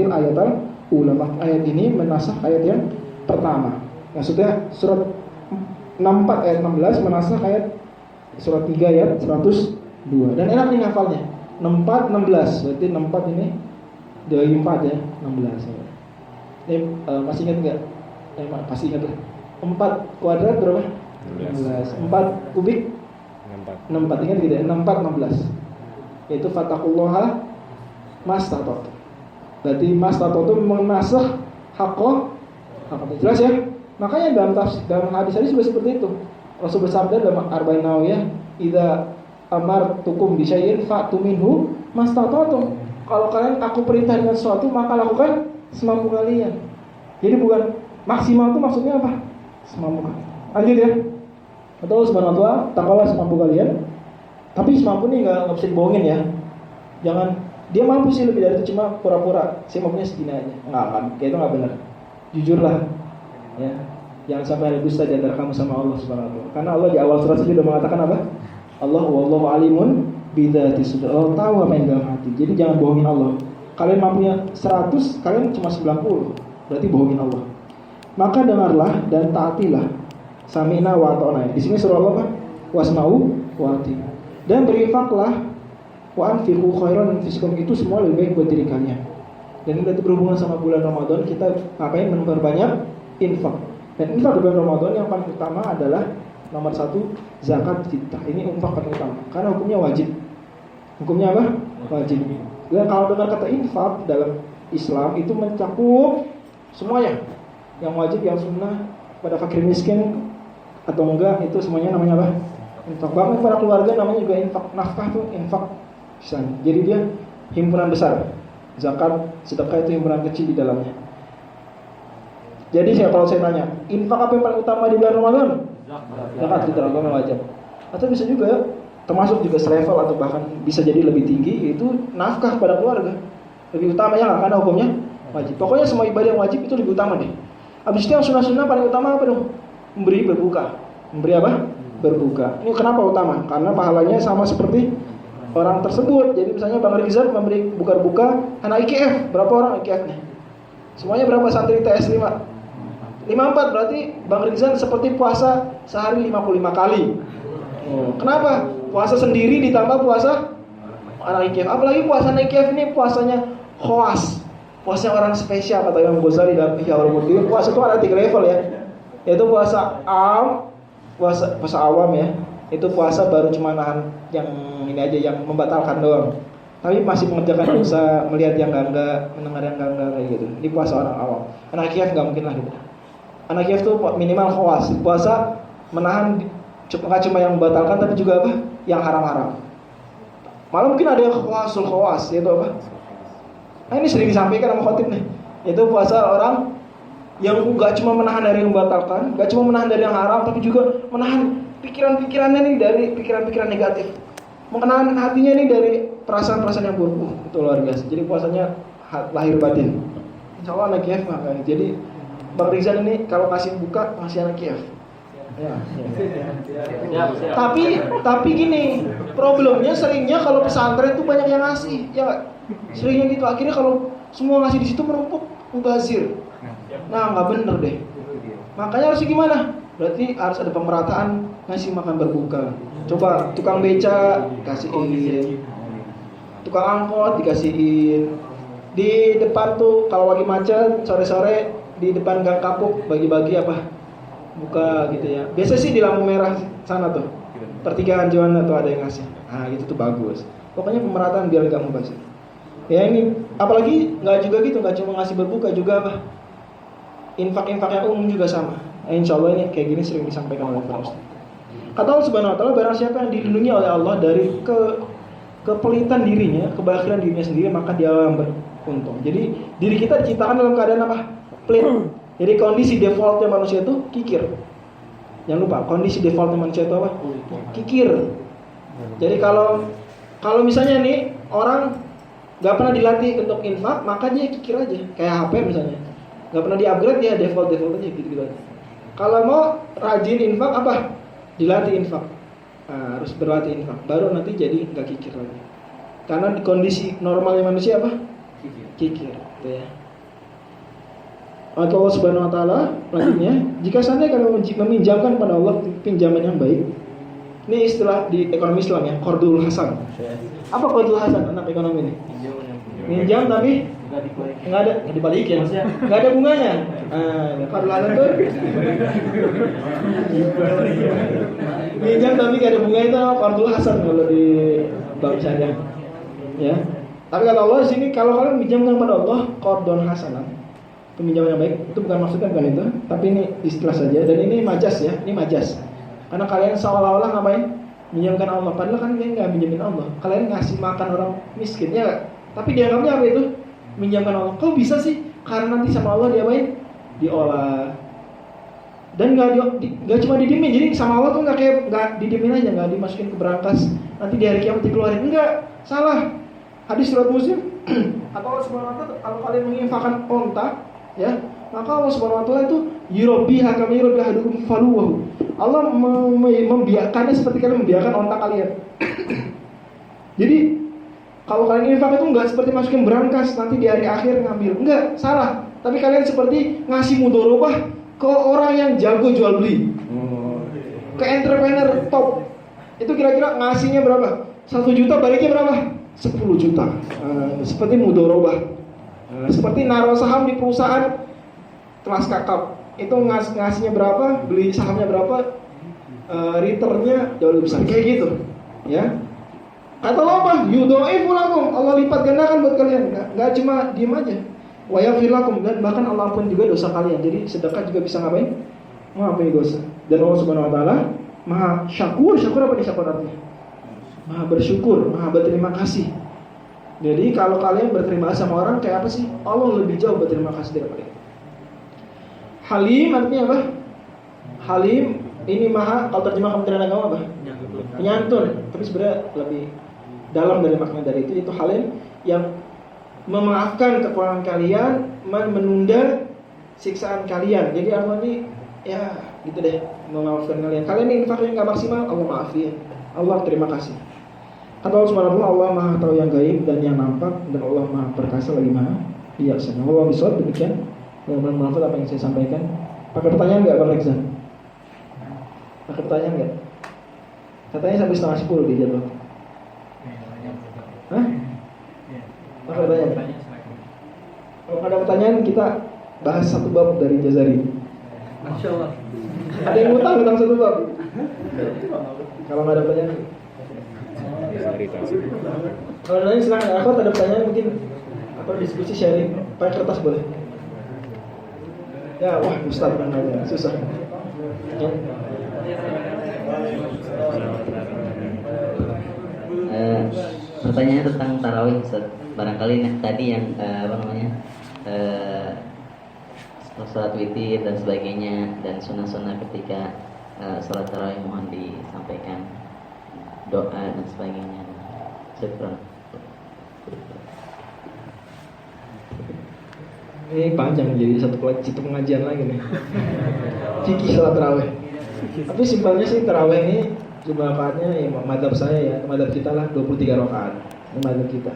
ayatal ula. Ayat ini menasakh ayat yang pertama. Maksudnya surat 64 ayat 16 menasakh ayat surat 3 ayat 102. Dan enak nih ngafalnya. 64 16. Berarti 64 ini dari 4 ya, 16 ya. Ini masih ingat enggak? Pasti ingat lah. 4 kuadrat berapa? 16. 4 kubik 64. Ingat tidak? 64 16. Yaitu fatakullaha mastata'tum. Berarti mastata'tum menasakh haqqo. Jelas ya? Makanya dalam hadis juga seperti itu. Rasul bersabda dalam Arba'in Nawawiyah, "Idza amartukum bi syai'in fa'tu minhu mastata'tum." Kalau kalian aku perintah dengan sesuatu, maka lakukan semampu kalian. Jadi bukan maksimal itu maksudnya apa? Semampu kalian. Lanjut ya. Atau subhanahu wa ta'ala, takwalah semampu kalian. Tapi semampu ini enggak bisa dibohongin ya. Jangan dia mampu sih lebih dari itu, cuma pura-pura saya mampunya segini aja. Enggak, kayak itu enggak benar. Jujurlah. Ya. Jangan sampai ada dusta di antara kamu sama Allah Subhanahu wa ta'ala. Karena Allah di awal surat sudah mengatakan apa? Allah wallahu alimun bidzati sudur. Allah tahu apa yang dalam hati. Jadi jangan bohongin Allah. Kalian mampunya 100, kalian cuma 90. Berarti bohongin Allah. Maka dengarlah dan taatilah. Sami'na wa ata'na. Di sini surah Allah apa? Wasma'u wa ati'u. Dan berinfaklah wa anfiqu khairan fiskum, itu semua lebih baik buat diri kalian. Dan ini berhubungan sama bulan Ramadan, kita ngapain? Memperbanyak infak. Dan infak di bulan Ramadan yang paling utama adalah nomor 1 zakat fitrah. Ini infak paling utama karena hukumnya wajib. Hukumnya apa? Wajib. Dan kalau dengar kata infak dalam Islam itu mencakup semuanya. Yang wajib, yang sunnah, pada fakir miskin atau enggak, itu semuanya namanya apa? Infak. Bahkan para keluarga namanya juga infak. Nafkah itu infak. Jadi dia himpunan besar. Zakat, sedekah itu himpunan kecil di dalamnya. Jadi kalau saya tanya, infak apa yang paling utama di bulan Ramadan? Zakat fitrah, yang wajib. Atau bisa juga termasuk juga selevel atau bahkan bisa jadi lebih tinggi, yaitu nafkah pada keluarga. Lebih utama ya, karena hukumnya wajib. Pokoknya semua ibadah yang wajib itu lebih utama deh. Habis itu yang sunnah-sunnah paling utama apa dong? Memberi berbuka. Memberi apa? Berbuka. Ini kenapa utama? Karena pahalanya sama seperti orang tersebut. Jadi misalnya Bang Rizal memberi buka-buka anak IKF. Berapa orang IKF-nya? Semuanya berapa santri TS 5? 54, berarti Bang Rizal seperti puasa sehari 55 kali. Kenapa? Puasa sendiri ditambah puasa anak IKF. Apalagi puasa anak IKF ini puasanya khawas. Puasa orang spesial, kata Imam Ghazali dalam Ihya Ulumuddin. Puasa itu ada 3 level ya. Yaitu puasa puasa awam ya. Itu puasa baru cuma nahan yang ini aja, yang membatalkan doang. Tapi masih mengerjakan dosa, melihat yang enggak, mendengar yang enggak kayak gitu. Ini puasa orang awam. Anak IKF enggak mungkin lah gitu. Anak IKF itu minimal khawas. Puasa menahan bukan cuma yang membatalkan tapi juga apa? Yang haram-haram. Malah mungkin ada yang khawas, yaitu apa? Nah ini sering disampaikan sama khotib nih. Yaitu puasa orang yang enggak cuma menahan dari yang membatalkan, enggak cuma menahan dari yang haram, tapi juga menahan pikiran-pikirannya nih dari pikiran-pikiran negatif. Menahan hatinya nih dari perasaan-perasaan yang buruk. Itu luar biasa. Jadi puasanya lahir batin. Insyaallah anak IKF makanya. Jadi Bang Rizal ini kalau kasih buka masih anak IKF. Ya. Tapi gini, problemnya seringnya kalau pesantren itu banyak yang ngasih, ya nggak? Seringnya gitu. Akhirnya kalau semua ngasih di situ menumpuk, mubazir. Nah, nggak bener deh. Makanya harus gimana? Berarti harus ada pemerataan ngasih makan berbuka. Coba tukang beca kasihin, tukang angkot dikasihin. Di depan tuh kalau lagi macet sore-sore di depan gang kapuk bagi-bagi apa? Buka gitu ya. Biasa sih di lampu merah sana tuh. Pertigaan Juanda tuh ada yang ngasih. Nah, itu tuh bagus. Pokoknya pemerataan biar nggak mubazir. Ya ini apalagi nggak juga gitu, nggak cuma ngasih berbuka juga apa? Infak-infak yang umum juga sama. Insya Allah ini kayak gini sering disampaikan oleh para ustaz. Kata Allah Subhanahu Wa Taala, barang siapa yang dilindungi oleh Allah dari kepelitan dirinya, kebakiran dirinya sendiri, maka dia yang beruntung. Jadi diri kita diciptakan dalam keadaan apa? Pelit. Jadi kondisi defaultnya manusia itu kikir. Jangan lupa kondisi defaultnya manusia itu apa? Kikir. Jadi kalau misalnya nih orang nggak pernah dilatih untuk infak, maka dia kikir aja. Kayak HP misalnya, nggak pernah di-upgrade, dia default aja gitu aja. Kalau mau rajin infak apa? Dilatih infak. Nah, harus berlatih infak, baru nanti jadi nggak kikir lagi. Karena di kondisi normalnya manusia apa? Kikir. Gitu ya. Allah Subhanahu Wa Taala selanjutnya, jika seandainya kalian meminjamkan pada Allah pinjaman yang baik, ini istilah di ekonomi Islam ya, qardul hasan. Apa qardul hasan? Anak ekonomi ini. Minjam tapi nggak dibalikin, nggak ada bunganya. Qardul hasan tuh minjam tapi nggak ada bunga, itu qardul hasan kalau di bank syariah. Ya. Tapi kata Allah di sini, kalau kalian minjamkan pada Allah qardun hasanah, peminjaman yang baik, itu bukan maksudnya bukan itu, tapi ini istilah saja, dan ini majas ya, ini majas. Karena kalian seolah-olah ngapain? Minjamkan Allah, padahal kan kalian nggak minjamin Allah. Kalian ngasih makan orang miskin ya, tapi dianggapnya apa itu? Minjamkan Allah. Kok bisa sih? Karena nanti sama Allah diapain? Diolah. Dan nggak cuma didiemin, jadi sama Allah tuh nggak didiemin aja, nggak dimasukin ke berangkas, nanti di hari kiamat dikeluarin. Enggak, salah. Hadis riwayat Muslim. Atau Allah Subhanahu Wa Taala, kalau kalian menginfakkan onta, ya, maka Allah Subhanahu Wa Taala itu yurabbiha kama yurabbi ahadukum faluwahu. Allah membiarkannya seperti kalian membiarkan onta kalian. Jadi kalau kalian infak itu enggak seperti masukin berangkas nanti di hari akhir ngambil, enggak, salah. Tapi kalian seperti ngasih mudharabah ke orang yang jago jual beli, ke entrepreneur top. Itu kira-kira ngasihnya berapa? 1 juta, baliknya berapa? 10 juta. Seperti mudharabah. Seperti naruh saham di perusahaan kelas kakap, itu ngasihnya berapa, beli sahamnya berapa, returnnya jauh lebih besar, kayak gitu ya. Kata Allah apa? Yudha'ifu lakum, Allah lipat gandakan buat kalian. Nggak cuma diem aja, wa yaghfir lakum, dan bahkan Allah ampun juga dosa kalian. Jadi sedekah juga bisa ngapain? Mengampuni dosa. Dan Allah Subhanahu Wa Taala Maha Syakur. Syakur apa nih syakur artinya? Maha bersyukur, maha berterima kasih. Jadi kalau kalian berterima kasih sama orang, kayak apa sih? Allah lebih jauh berterima kasih daripada itu. Halim artinya apa? Halim ini maha, kalau terjemah Kementerian Agama apa? Penyantun. Tapi sebenarnya lebih dalam dari makna dari itu halim yang memaafkan kekurangan kalian, menunda siksaan kalian. Jadi Allah ini ya gitu deh, memaafkan kalian. Kalian ini infaknya nggak maksimal, Allah maafin. Allah terima kasih. Kata Allah Subhanahu Wa Taala, Allah Maha tahu yang gaib dan yang nampak, dan Allah Maha perkasa lagi Maha bijaksana. Allah bisa demikian. Mudah-mudahan bermanfaat apa yang saya sampaikan. Pakai pertanyaan nggak Bang Reksan? Pakai pertanyaan nggak? Katanya sampai 9:30 di jadwal. Hah? Pakai pertanyaan. Kalau ada pertanyaan kita bahas satu bab dari Jazari. Masya Allah. Ada yang ngutang satu bab. Kalau nggak ada pertanyaan. Kalau ada silakan. Aku ada pertanyaan mungkin apa diskusi sharing. Pakai kertas boleh. Ya, wah Ustaz nanya susah. Ya. Pertanyaan tentang tarawih, Ustaz. Barangkali tadi yang sholat witir dan sebagainya, dan sunnah-sunnah ketika sholat tarawih, mohon disampaikan doa dan sebagainya. Syukran. Ini panjang jadi satu pengajian lagi nih. Fikih sholat tarawih. Tapi simpelnya sih tarawih ini jumlah rakaatnya ya madzhab saya ya, madzhab kita lah 23 rakaat. Ini madzhab kita.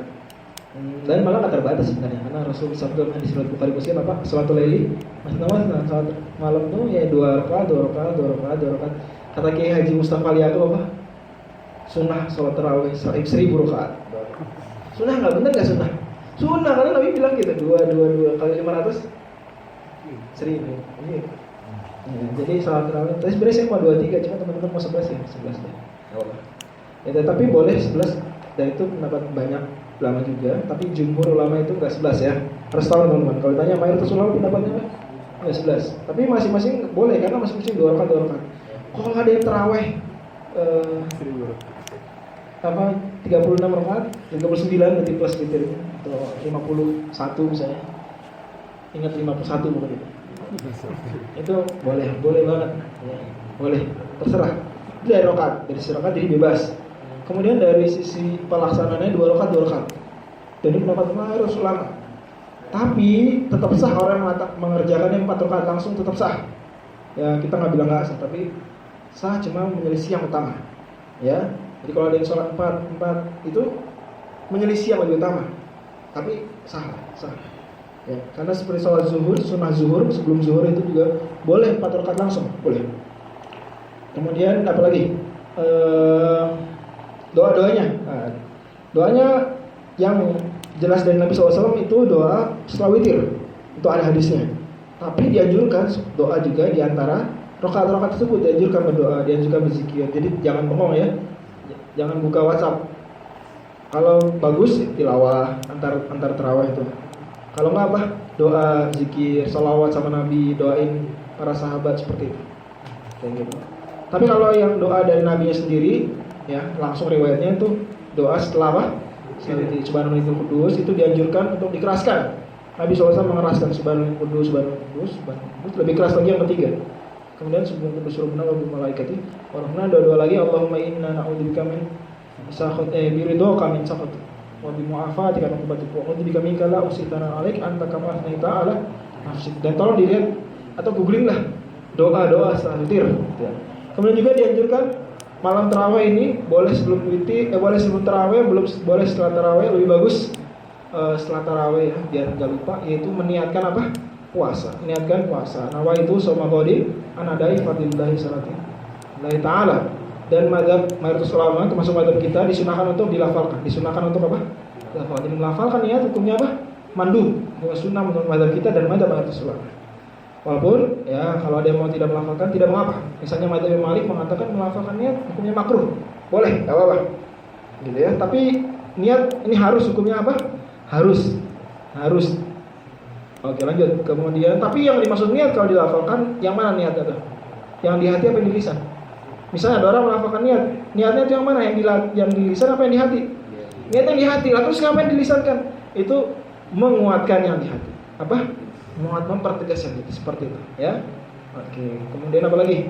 Dan malah nggak terbatas sebenarnya, karena Rasul sabda di surat Bukhari Muslim apa? Salatul laili, masna-masna, salat malam tuh ya 2 rakaat. Kata Kiai Haji Mustafa Liatul apa? Sunnah salat tarawih 1000 rakaat. Sunnah nggak bener nggak sunnah? Sunnah karena Nabi bilang gitu 2 kali 500 1000. Ya, jadi salat tarawih. Tapi sebenarnya saya mau 23, cuma teman-teman mau 11 ya, 11 deh. Ya, tapi boleh 11, dan itu pendapat banyak ulama juga, tapi jumhur ulama itu nggak 11 ya. Harus tahu teman-teman. Kalau ditanya mayoritas ulama pendapatnya nggak 11. Tapi masing-masing boleh karena masing-masing 2 rakaat. Kalau ada yang tarawih 36 rakaat, 39 nanti plus witirnya atau 51 misalnya. Ingat 51 bukan itu. Itu boleh banget. Ya, boleh, terserah. Itu dari rakaat jadi bebas. Kemudian dari sisi pelaksanaannya 2 rakaat. Jadi pendapat harus ulama. Tapi tetap sah orang yang mengerjakan yang 4 rakaat langsung tetap sah. Ya kita nggak bilang nggak sah, tapi sah cuma menyelisih yang utama. Ya, jadi kalau ada yang sholat 4 itu menyelisih yang lebih utama. Tapi sah. Ya, karena seperti sholat zuhur, sunnah zuhur sebelum zuhur itu juga boleh 4 rakaat langsung, boleh. Kemudian apa lagi? Doanya yang jelas dari Nabi SAW itu doa setelah witir, itu ada hadisnya. Tapi dianjurkan doa juga di antara rakaat tersebut, dianjurkan berdoa, dianjurkan berzikir. Jadi jangan bengong ya, jangan buka WhatsApp. Kalau bagus tilawah antar tarawih itu. Kalau nggak apa, doa, zikir, sholawat sama Nabi, doain para sahabat seperti itu. Kayak gitu. Tapi kalau yang doa dari Nabinya sendiri, ya langsung riwayatnya itu doa setelah apa? Subhanallahil Qudus itu dianjurkan untuk dikeraskan. Nabi SAW mengeraskan Subhanallahil Qudus, lebih keras lagi yang ketiga. Kemudian sebelum bersuruna wa malaikati, warahmana doa lagi Allahumma inna na'udzubika min biridhoka min sakhatik wa bi mu'afatika min uqbatik wa a'udzubika minka la usitana 'alaik anta kama asnaita 'ala nafsik. Dan tolong dilihat atau googling lah doa setelah witir. Kemudian juga dianjurkan malam tarawih ini boleh sebelum witir, boleh sebelum tarawih, belum boleh setelah tarawih, lebih bagus setelah tarawih ya, biar nggak lupa, yaitu meniatkan apa? Puasa. Niatkan puasa. Nawa itu soma qadi anadai fadillahi salatin Allah Ta'ala. Dan mazhab mayoritas ulama termasuk mazhab kita disunahkan untuk dilafalkan. Disunahkan untuk apa? Dilafalkan. Jadi melafalkan niat hukumnya apa? Mandu. Sunnah menurut mazhab kita dan mazhab mayoritas ulama. Walaupun ya kalau ada yang mau tidak melafalkan tidak mengapa. Misalnya mazhab Imam Malik mengatakan melafalkan niat hukumnya makruh. Boleh, enggak apa-apa. Gitu ya. Tapi niat ini harus hukumnya apa? Harus. Oke, lanjut. Kemudian tapi yang dimaksud niat kalau dilafalkan yang mana niatnya tuh? Yang di hati apa yang di lisan? Misalnya ada orang melafalkan niatnya itu yang mana? Yang di lisan apa yang di hati? Niatnya yang di hati. Lalu terus ngapain dilisankan? Itu menguatkan yang di hati. Apa? Mempertegas yang itu seperti itu, ya. Oke. Kemudian apa lagi?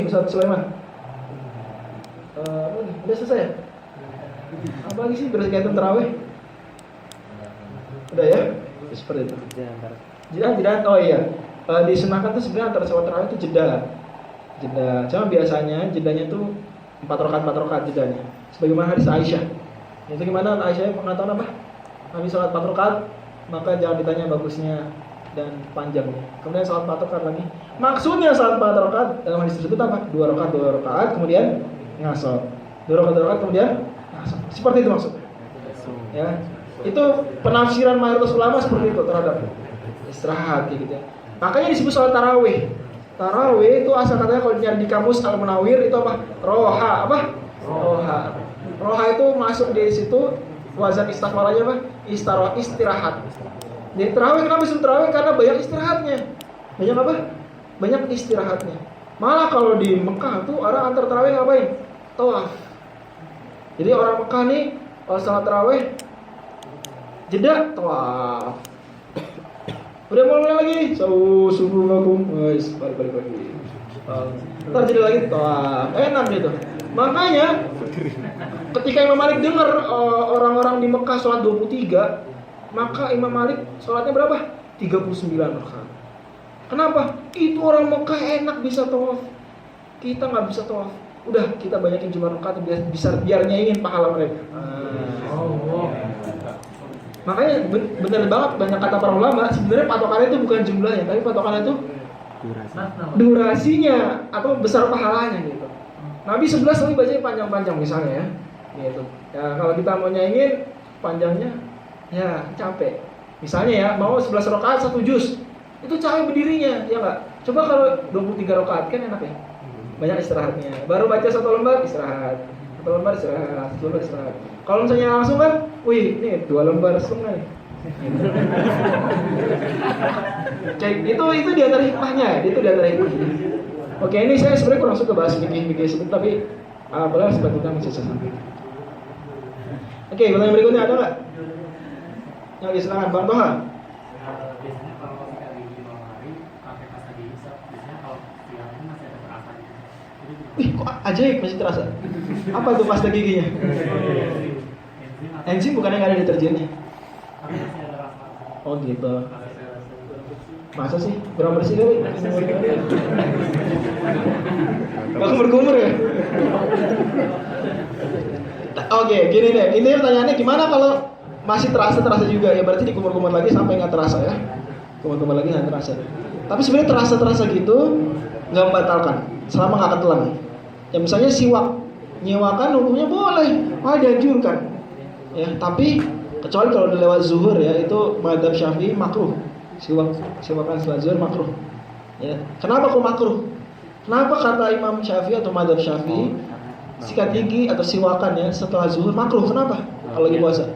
Ustaz Sulaiman? Udah selesai ya? Apa lagi sih berkaitan tarawih? Udah ya? Seperti itu. Jeda. Oh iya. Disunahkan tuh sebenarnya antara sholat tarawih itu jeda. Cuma biasanya jedanya tuh 4 rakaat jedanya. Sebagaimana hadis Aisyah. Itu gimana Aisyah mengatakan apa? Nabi sholat 4 rakaat, maka jangan ditanya bagusnya dan panjangnya. Kemudian sholat 4 rakaat lagi. Maksudnya sholat 4 rakaat dalam hadis tersebut apa? 2 rakaat kemudian ngasot. 2 rakaat kemudian ngasot. Seperti itu maksudnya. Ya. Itu penafsiran mayoritas ulama seperti itu terhadap istirahat gitu ya. Makanya disebut sholat tarawih. Tarawih itu asal katanya kalau nyari di kamus Al-Munawwir itu apa? Roha. Roha itu masuk di situ wazan istifalanya apa? Istirahat. Jadi tarawih kenapa disebut tarawih? Karena banyak istirahatnya. Banyak apa? Banyak istirahatnya. Malah kalau di Mekah tuh orang antar tarawih ngapain? Tawaf. Jadi orang Mekah nih kalau salat tarawih jeda tawaf. Udah mulai lagi nih. Subuh vakum. Balik lagi. Ntar jeda lagi tawaf. Enak gitu. Makanya ketika Imam Malik dengar orang-orang di Mekah sholat 23, maka Imam Malik sholatnya berapa? 39 rakaat. Kenapa? Itu orang Mekah enak bisa tawaf. Kita nggak bisa tawaf. Udah kita banyakin jumlah rakaat biar nyaingin pahala mereka. Makanya benar banget banyak kata para ulama, sebenarnya patokannya itu bukan jumlahnya, tapi patokannya itu durasinya atau besar pahalanya gitu. Nabi 11 tapi bacanya panjang-panjang misalnya ya. Gitu. Ya kalau kita mau nyaingin panjangnya ya capek. Misalnya ya mau 11 rakaat 1 juz. Itu capek berdirinya, ya enggak? Coba kalau 23 rakaat kan enak ya. Banyak istirahatnya. Baru baca 1 lembar istirahat. 1 lembar istirahat, 1 lembar istirahat. Kalau misalnya langsung kan, wih, ini 2 lembar setengah nih. Itu di antara hikmahnya, itu di antara hikmahnya. Oke, ini saya sebenarnya kurang suka bahas fikih sebentar, tapi boleh sebetulnya masih saya sampaikan. Oke, pertanyaan berikutnya ada nggak? Yang silakan Bang Toha. Biasanya kalau sikat gigi di malam hari pakai pasta gigi, biasanya kalau siang ini masih ada perasanya. Ih, kok ajaib masih terasa? Apa tuh pasta giginya? Enzim bukannya nggak ada deterjennya? Tapi masih ada rasa. Oh gitu. Masa sih? Kurang bersih kali? Gak kumur-kumur ya? Oke, gini deh. Ini pertanyaannya gimana kalau masih terasa juga? Ya berarti dikumur-kumur lagi sampai nggak terasa ya? Kumur-kumur lagi nggak terasa. Tapi sebenarnya terasa gitu nggak membatalkan selama nggak ketelan. Ya misalnya siwak, nyewakan hukumnya boleh, malah dianjurkan. Ya, tapi kecuali kalau udah lewat zuhur ya, itu mazhab Syafi'i makruh. Siwakan setelah zuhur makruh. Ya. Kenapa kok makruh? Kenapa kata Imam Syafi'i atau mazhab Syafi'i sikat gigi atau siwakan ya setelah zuhur makruh? Kenapa? Kalau lagi puasa?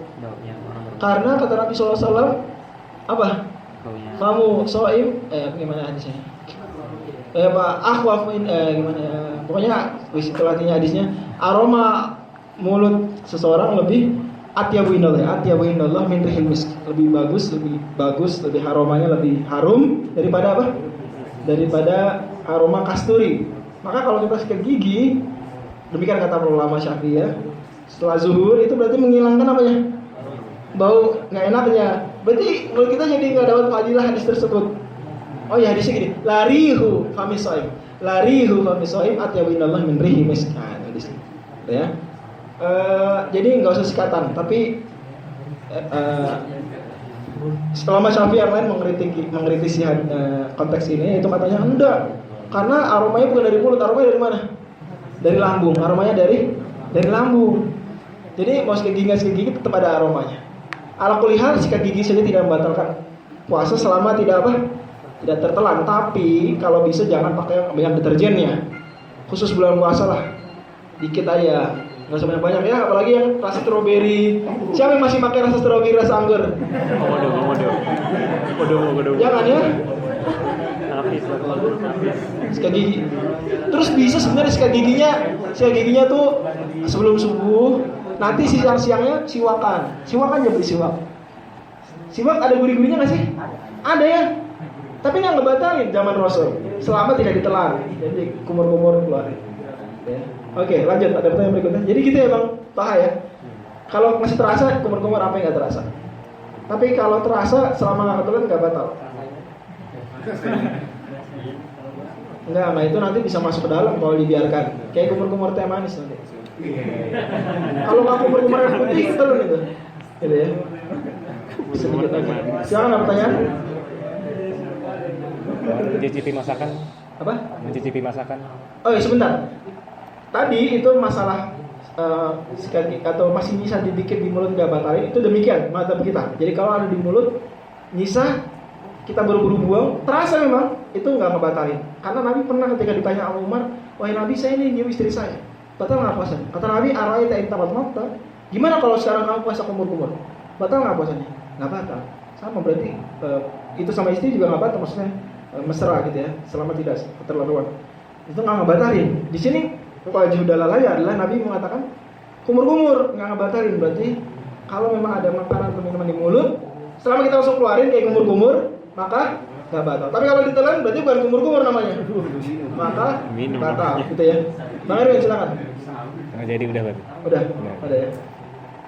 Karena kata Nabi SAW apa? Kamu soim gimana hadisnya? Pak akhwafin gimana ya? Pokoknya istilahnya hadisnya aroma mulut seseorang lebih atyabu indallah min rihil misk, lebih bagus, lebih aromanya lebih harum daripada apa? Daripada aroma kasturi. Maka kalau kita sikat gigi, demikian kata para ulama Syafi'i ya, setelah zuhur itu berarti menghilangkan apa ya? Bau nggak enaknya. Berarti mulut kita jadi nggak dapat fadilah hadis tersebut. Oh ya hadisnya gini, larihu famisoim atyabu indallah min rihil misk. Nah, hadisnya. Ya. Jadi nggak usah sikatan, tapi ulama Syafi'i yang lain mengkritisi konteks ini, itu katanya enggak, karena aromanya bukan dari mulut, aromanya dari mana? Dari lambung, aromanya dari lambung. Jadi mau sikat gigi tetap ada aromanya. Ala kulihal sikat gigi saja tidak membatalkan puasa selama tidak tertelan. Tapi kalau bisa jangan pakai banyak deterjennya, khusus bulan puasa lah, dikit aja. Nggak usah banyak ya, apalagi yang rasa stroberi. Siapa yang masih pakai rasa stroberi, rasa anggur? Waduh. Jangan ya. Sikat gigi. Terus bisa sebenarnya sikat giginya tuh sebelum subuh. Nanti siang-siangnya siwakan aja beli siwak. Siwak ada gurih-gurihnya nggak sih? Ada ya. Tapi nggak ngebatalin zaman Rasul. Selama tidak ditelan. Jadi kumur-kumur keluar. Ya. Oke, lanjut. Ada pertanyaan berikutnya. Jadi gitu ya Bang Taha ya. Kalau masih terasa, kumur-kumur apa yang nggak terasa. Tapi kalau terasa selama nggak ketelan nggak batal. Enggak, itu nanti bisa masuk ke dalam kalau dibiarkan. Kayak kumur-kumur teh manis nanti. Kalau nggak kumur-kumur yang putih, ketelan itu. Gitu ya. Sedikit lagi. Silakan ada pertanyaan. Mencicipi masakan. Apa? Mencicipi masakan. Oh ya sebentar. Tadi itu masalah sikat gigi atau masih nyisa dikit di mulut nggak batalin, itu demikian mazhab kita. Jadi kalau ada di mulut nyisa, kita buru-buru buang, terasa memang itu nggak ngebatalin. Karena Nabi pernah ketika ditanya sama Umar, wahai Nabi saya ini nyium istri saya, batal nggak puasanya? Kata Nabi, araita in tabat mata. Gimana kalau sekarang kamu puasa kumur-kumur? Batal nggak puasanya? Nggak batal. Sama berarti itu sama istri juga nggak batal, maksudnya mesra gitu ya, selama tidak keterlaluan. Itu nggak ngebatalin. Di sini wajib dalalanya adalah Nabi mengatakan kumur-kumur nggak ngebatalin, berarti kalau memang ada makanan atau minuman di mulut, selama kita langsung keluarin kayak kumur-kumur, maka nggak batal. Tapi kalau ditelan berarti bukan kumur-kumur namanya, maka batal, gitu ya. Bang Erwin silakan. Nggak jadi udah berarti. Udah, ada ya.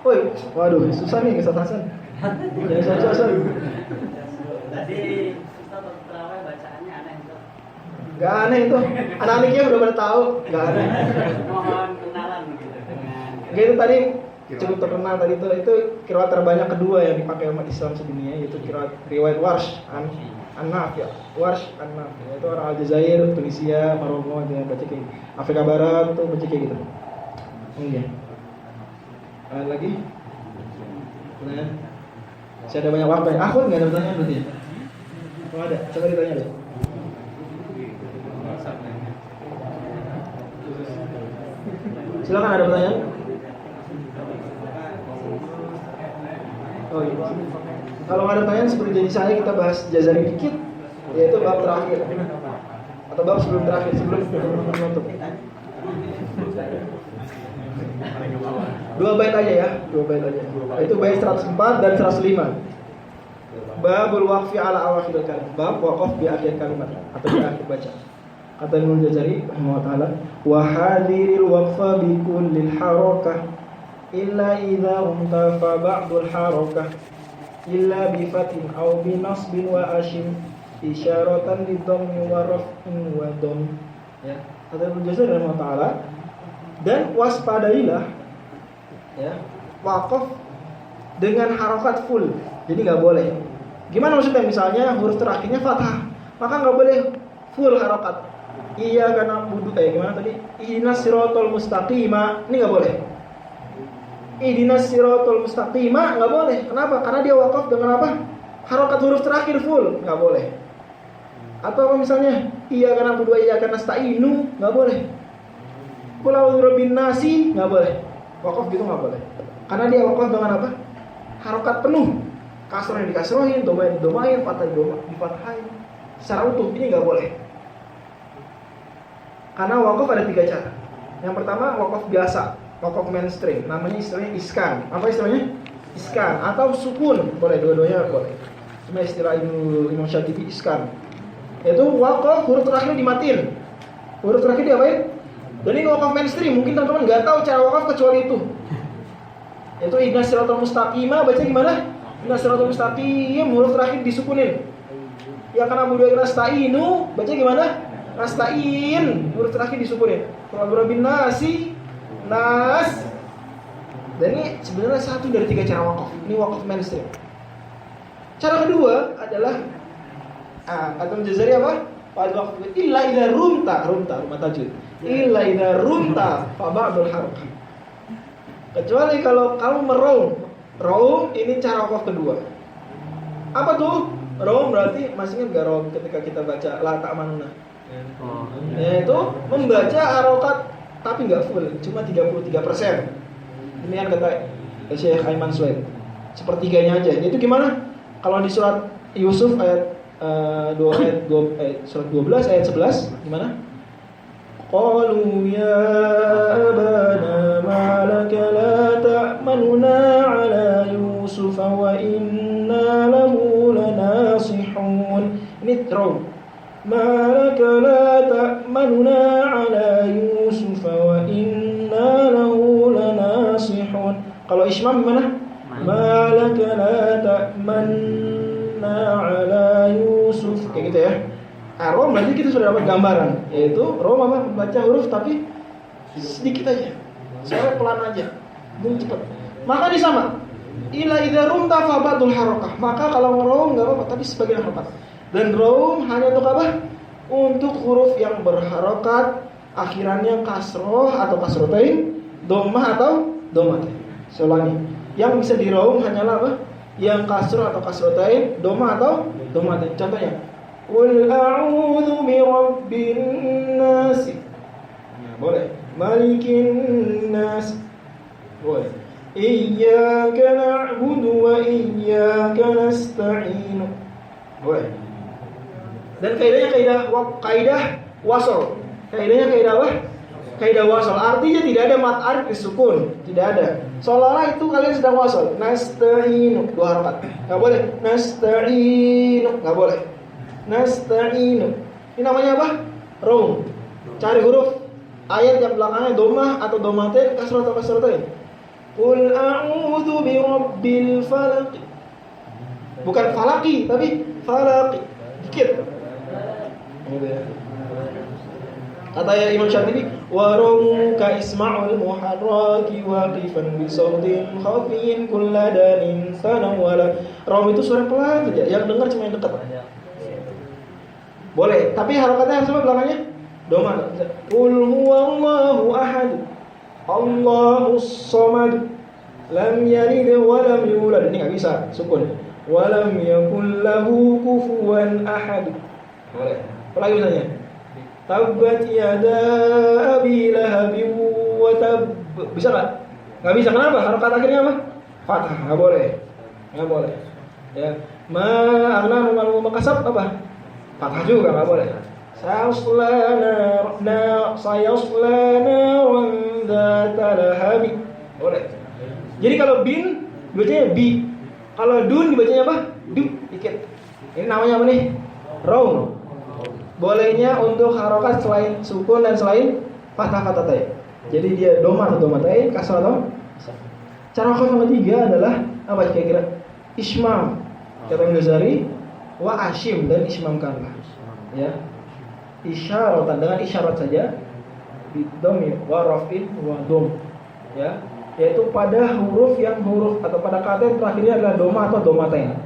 Woi, waduh, susah nih Ustaz Hasan. Jangan susah. Tadi Ustaz terawih bacaannya aneh itu. Gak aneh itu, anak-anaknya udah pada tahu, gak aneh. Mohon kenalan gitu dengan. Gitu tadi cukup terkenal tadi itu qiraat terbanyak kedua yang dipakai umat Islam sedunia, yaitu qiraat riwayat Warsh An-Naf ya. Warsh An-Naf ya, itu orang Aljazair, Tunisia, Maroko yang baca kayak gitu. Afrika Barat tuh baca kayak gitu. Iya. Ada lagi? Pertanyaan? Masih ada banyak waktu ya. Akhun nggak ada pertanyaan berarti ya? Oh ada, coba ditanya deh. Silakan, ada pertanyaan? Oh iya. Kalau nggak ada pertanyaan seperti janji saya, kita bahas Jazari dikit, yaitu bab terakhir atau bab sebelum terakhir, sebelum menutup. 2 bait aja ya, 2 bait aja. Itu bait 104 dan 105. Babul waqfi ala awakhiril kalim. Bab waqaf di akhir kalimat atau di akhir baca. Kata Ibnu Jazari rahimahullah taala, wa hadiril waqfa bi kullil harakah illa idza untafa ba'dul harakah illa bi fatin aw bi nasbin wa ashim isyaratan li dhammi wa raf'in wa dham. Ya, kata Ibnu Jazari rahimahullah taala, dan waspadailah ya waqaf dengan harokat full. Jadi nggak boleh. Gimana maksudnya? Misalnya huruf terakhirnya fathah, maka nggak boleh full harokat. Iya karena budu gimana tadi? Ihdinas siratal mustaqima, ini nggak boleh. Ihdinas siratal mustaqima nggak boleh. Kenapa? Karena dia waqaf dengan apa? Harokat huruf terakhir full, nggak boleh. Atau apa misalnya? Iya karena budu, iya karena sta'inu, nggak boleh. Qul a'udzu birabbin nasi, nggak boleh. Waqaf gitu nggak boleh. Karena dia waqaf dengan apa? Harokat penuh. Kasroh yang dikasrohin, domain didomain, fathah dipathahin. Secara utuh ini nggak boleh. Karena waqaf ada 3 cara. Yang pertama waqaf biasa, waqaf mainstream, namanya istilahnya iskan. Apa istilahnya? Iskan atau sukun, boleh, dua-duanya boleh. Cuma istilah Imam Syatibi iskan. Itu waqaf huruf terakhir dimatiin. Huruf terakhir diapain? Dan ini waqaf mainstream, mungkin teman-teman nggak tahu cara waqaf kecuali itu. Yaitu ihdinas siratal mustaqima, baca gimana? Ihdinas siratal mustaqim, huruf terakhir disukunin. Ya karena budaya nasta'inu, baca gimana? Nasta'in, huruf terakhir disukunin. Qul a'udzu birabbin nasi, nas. Dan ini sebenarnya 1 dari 3 cara waqaf. Ini waqaf mainstream. Cara kedua adalah kata Jazari apa? Waqaf illa idza rumta rumah tajwid. Illa idza rumta fa ba'dul harakah. Kecuali kalau kamu raum ini cara waqaf kedua. Apa tuh? Raum berarti masih ingat gak raum ketika kita baca la ta'manuna? Yaitu membaca harokat tapi nggak full, cuma 33%. Ini yang kata Syekh Aiman Suhaib. Sepertiganya aja. Itu gimana? Kalau di surat Yusuf ayat surat 12 ayat 11 gimana? Qalu ya abana ma laka la ta'manuna ala Yusuf wa inna lahu lanasihun. Ini raum. Ma laka la ta'manuna ala Yusuf wa inna lahu lanasihun. Kalau Ismam gimana? Ma laka la ta'manna ala Yusuf. Kayak gitu ya. Rom berarti kita sudah dapat gambaran, yaitu Rom apa? Membaca huruf tapi sedikit aja, soalnya pelan aja, belum cepat. Maka di sama, ila idza rumta fa ba'dul harakah. Maka kalau Rom nggak apa-apa, tapi sebagian harokat. Dan Rom hanya untuk apa? Untuk huruf yang berharokat, akhirannya kasroh atau kasrotain, domah atau domatain. Soalnya yang bisa di Rom hanyalah apa? Yang kasroh atau kasrotain, domah atau domatain. Contohnya Qul a'udzu birabbin nas. Boleh. Malikin nas. Boleh. Iyyaka na'budu wa iyyaka nasta'in. Boleh. Dan kaidahnya kaidah wasal. Kaidahnya kaidah apa? Kaidah wasal. Artinya tidak ada mad arif disukun, tidak ada. Seolah-olah itu kalian sedang wasal. Nasta'in, 2 harokat. Enggak boleh. Nasta'in, enggak boleh. Nasta'inu. Ini namanya apa? Rom. Cari huruf ayat yang belakangnya domah atau domatain, kasroh atau kasrotain. Qul a'udzu birabbil falaq. Bukan falaki, tapi falaqi. Dikit. Kata ya Imam Syatibi, warungka isma'ul muharraki waqifan bi sautin khafiyyin kulladanin sanawala. Rom itu suara pelan saja, yang dengar cuma yang dekat. Boleh, tapi harokatnya harus apa belakangnya? Doma. Qul huwallahu ahad. Allahus samad. Lam yalid wa lam yulad. Ini enggak bisa, sukun. Wa lam yakul lahu kufuwan ahad. Boleh. Apalagi misalnya? Tabbat yada abi lahabin wa tab. Bisa enggak? Enggak bisa. Kenapa? Harokat akhirnya apa? Fathah. Enggak boleh. Enggak boleh. Ya. Ma aghna malu makasab apa? Fathah juga enggak boleh. Sayaslana dzata lahabi. Boleh. Jadi kalau bin dibacanya bi. Kalau dun dibacanya apa? Du, dikit. Ini namanya apa nih? Raum. Bolehnya untuk harokat selain sukun dan selain fathah ta'i. Jadi dia doma atau doma ta'i, kasrah atau cara harokat yang ketiga adalah apa kira-kira? Ismam. Kata Ghazali, wa asyim dan ismamkanlah. Ya. Isyaratan dengan isyarat saja. Bidom wa rafin wa dom. Ya. Yaitu pada huruf yang huruf atau pada kata yang terakhirnya adalah doma atau domatain.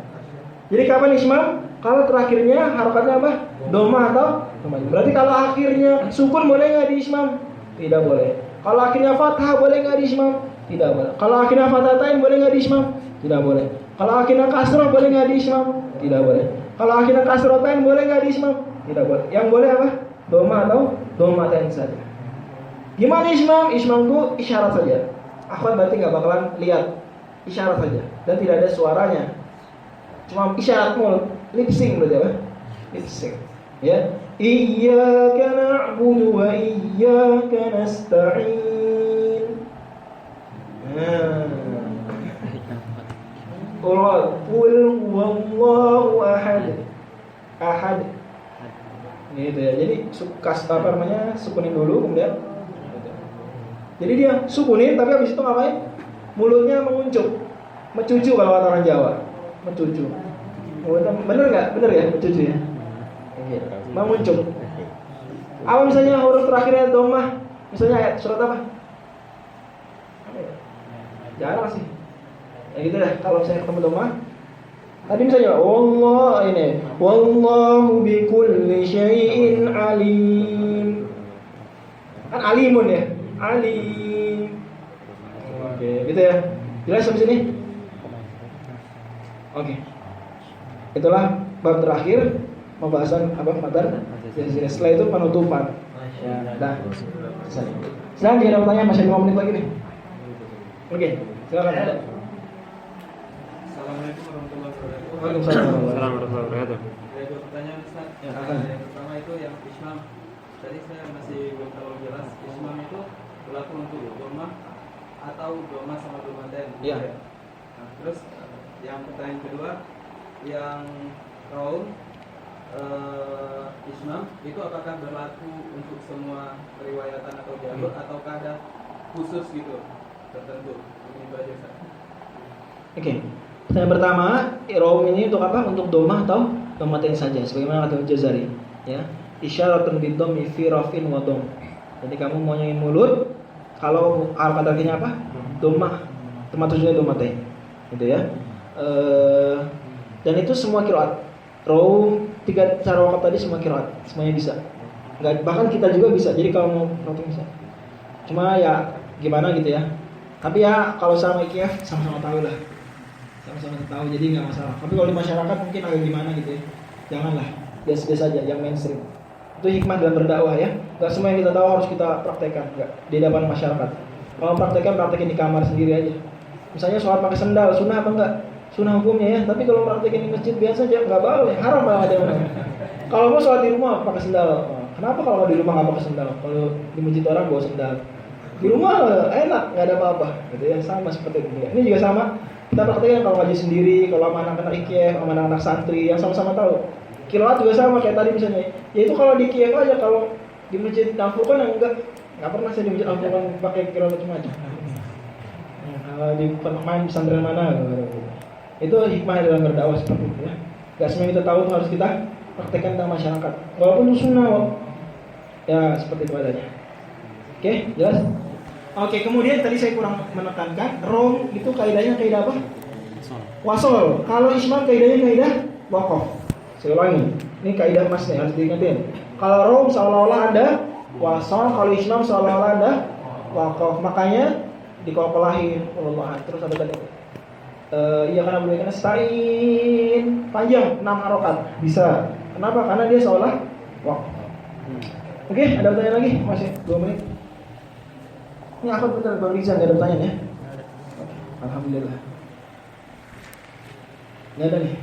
Jadi kapan ismam? Kalau terakhirnya harokatnya apa? Doma atau doma. Berarti kalau akhirnya sukun boleh nggak di ismam? Tidak boleh. Kalau akhirnya fathah boleh nggak di ismam? Tidak boleh. Kalau akhirnya fathatain boleh nggak di ismam? Tidak boleh. Kalau akhirnya kasrah boleh nggak di ismam? Tidak boleh. Kalau akhirnya kasrotain boleh nggak di ismam? Tidak boleh. Yang boleh apa? Doma atau domatain saja. Gimana ismam? Ismam itu isyarat saja. Akhwat berarti nggak bakalan lihat, isyarat saja dan tidak ada suaranya, cuma isyarat mulut, lip sync berarti apa? Lip sync, ya. Iyyaka na'budu wa iyyaka nasta'in. Qul huwallahu ahad. Ahad. Gitu ya. Jadi apa namanya? Sukunin dulu kemudian. Jadi dia sukunin tapi habis itu ngapain? Mulutnya menguncup. Mencucu kalau kata orang Jawa. Mencucu. Bener nggak? Bener ya mencucu ya? Menguncup. Apa misalnya huruf terakhirnya dhammah? Misalnya ayat surat apa? Jarang sih. Ya gitu dah. Kalau misalnya ketemu dhammah. Tadi misalnya Allah ini. Wallahu bikulli syai'in alim. Kan alimun ya? Alim. Oke, gitu ya. Jelas sampai sini? Oke. Itulah bab terakhir pembahasan apa madar. Jadi setelah itu penutupan. Dah. Selesai. Sekarang ada pertanyaan masih 5 menit lagi nih. Oke, silakan. Assalamualaikum warahmatullahi wabarakatuh. Waalaikumsalam. Warahmatullahi wabarakatuh. Ada dua pertanyaan Ustaz. Ya, Yang pertama itu yang ismam. Tadi saya masih belum terlalu jelas. Ismam itu berlaku untuk doma atau doma sama domaten. Iya. Nah, terus yang pertanyaan kedua, yang raun ismam itu apakah berlaku untuk semua riwayatan atau jalur ataukah ada khusus gitu tertentu? Ini aja Ustaz. Oke. Pertanyaan pertama, raum ini untuk apa? Untuk domah atau domaten saja, sebagaimana kata Jazari, ya. Isyaratun bidhammi fi rafin wa dham. Jadi kamu mau nyanyi mulut, kalau harokat akhirnya apa? Domah, tempat tujuannya domaten, gitu ya. Dan itu semua qiraat. Raum 3 cara wakaf tadi semua qiraat, semuanya bisa. Enggak, bahkan kita juga bisa. Jadi kalau mau raum bisa. Cuma ya gimana gitu ya. Tapi ya kalau sama IKF sama-sama tahu lah. Sama-sama tahu jadi nggak masalah. Tapi kalau di masyarakat mungkin agak gimana gitu ya. Janganlah, biasa-biasa aja yang mainstream. Itu hikmah dalam berdakwah ya. Gak semua yang kita tahu harus kita praktekkan, enggak di depan masyarakat. Kalau praktekin di kamar sendiri aja. Misalnya sholat pakai sendal, sunnah apa enggak? Sunnah hukumnya ya. Tapi kalau praktekin di masjid biasa aja nggak boleh, haram banget ada orang. Kalau mau sholat di rumah pakai sendal. Kenapa kalau di rumah nggak pakai sendal? Kalau di masjid orang bawa sendal. Di rumah enak, nggak ada apa-apa. Gitu ya, sama seperti itu. Ini juga sama. Kita praktekin kalau ngaji sendiri, kalau sama anak-anak IKF, sama anak-anak santri yang sama-sama tahu. Qiraat juga sama kayak tadi misalnya. Ya itu kalau di IKF aja, kalau di masjid Al-Furqan enggak pernah saya di masjid Al-Furqan pakai qiraat macam-macam. Kalau di main pesantren mana gitu. Itu hikmah dalam berdakwah seperti itu ya. Gak semua yang kita tahu harus kita praktekkan dalam masyarakat. Walaupun itu sunnah, Ya, seperti itu adanya. Oke, jelas? Oke, kemudian tadi saya kurang menekankan, rom itu kaidahnya kaidah apa? Wasol. Kalau ismam kaidahnya kaidah waqaf. Saya ulangi. Ini kaidah Mas nih, harus diingetin. Kalau rom seolah-olah ada wasol, kalau ismam seolah-olah ada waqaf. Makanya dikol-kolahin Allah. Terus ada tadi iya karena boleh kena stain panjang 6 harokat bisa. Kenapa? Karena dia seolah waqaf. Oke, ada pertanyaan lagi? Masih 2 menit. Ini aku betul Bang Rizal, nggak ada pertanyaan ya? Oke, alhamdulillah. Nggak ada nih.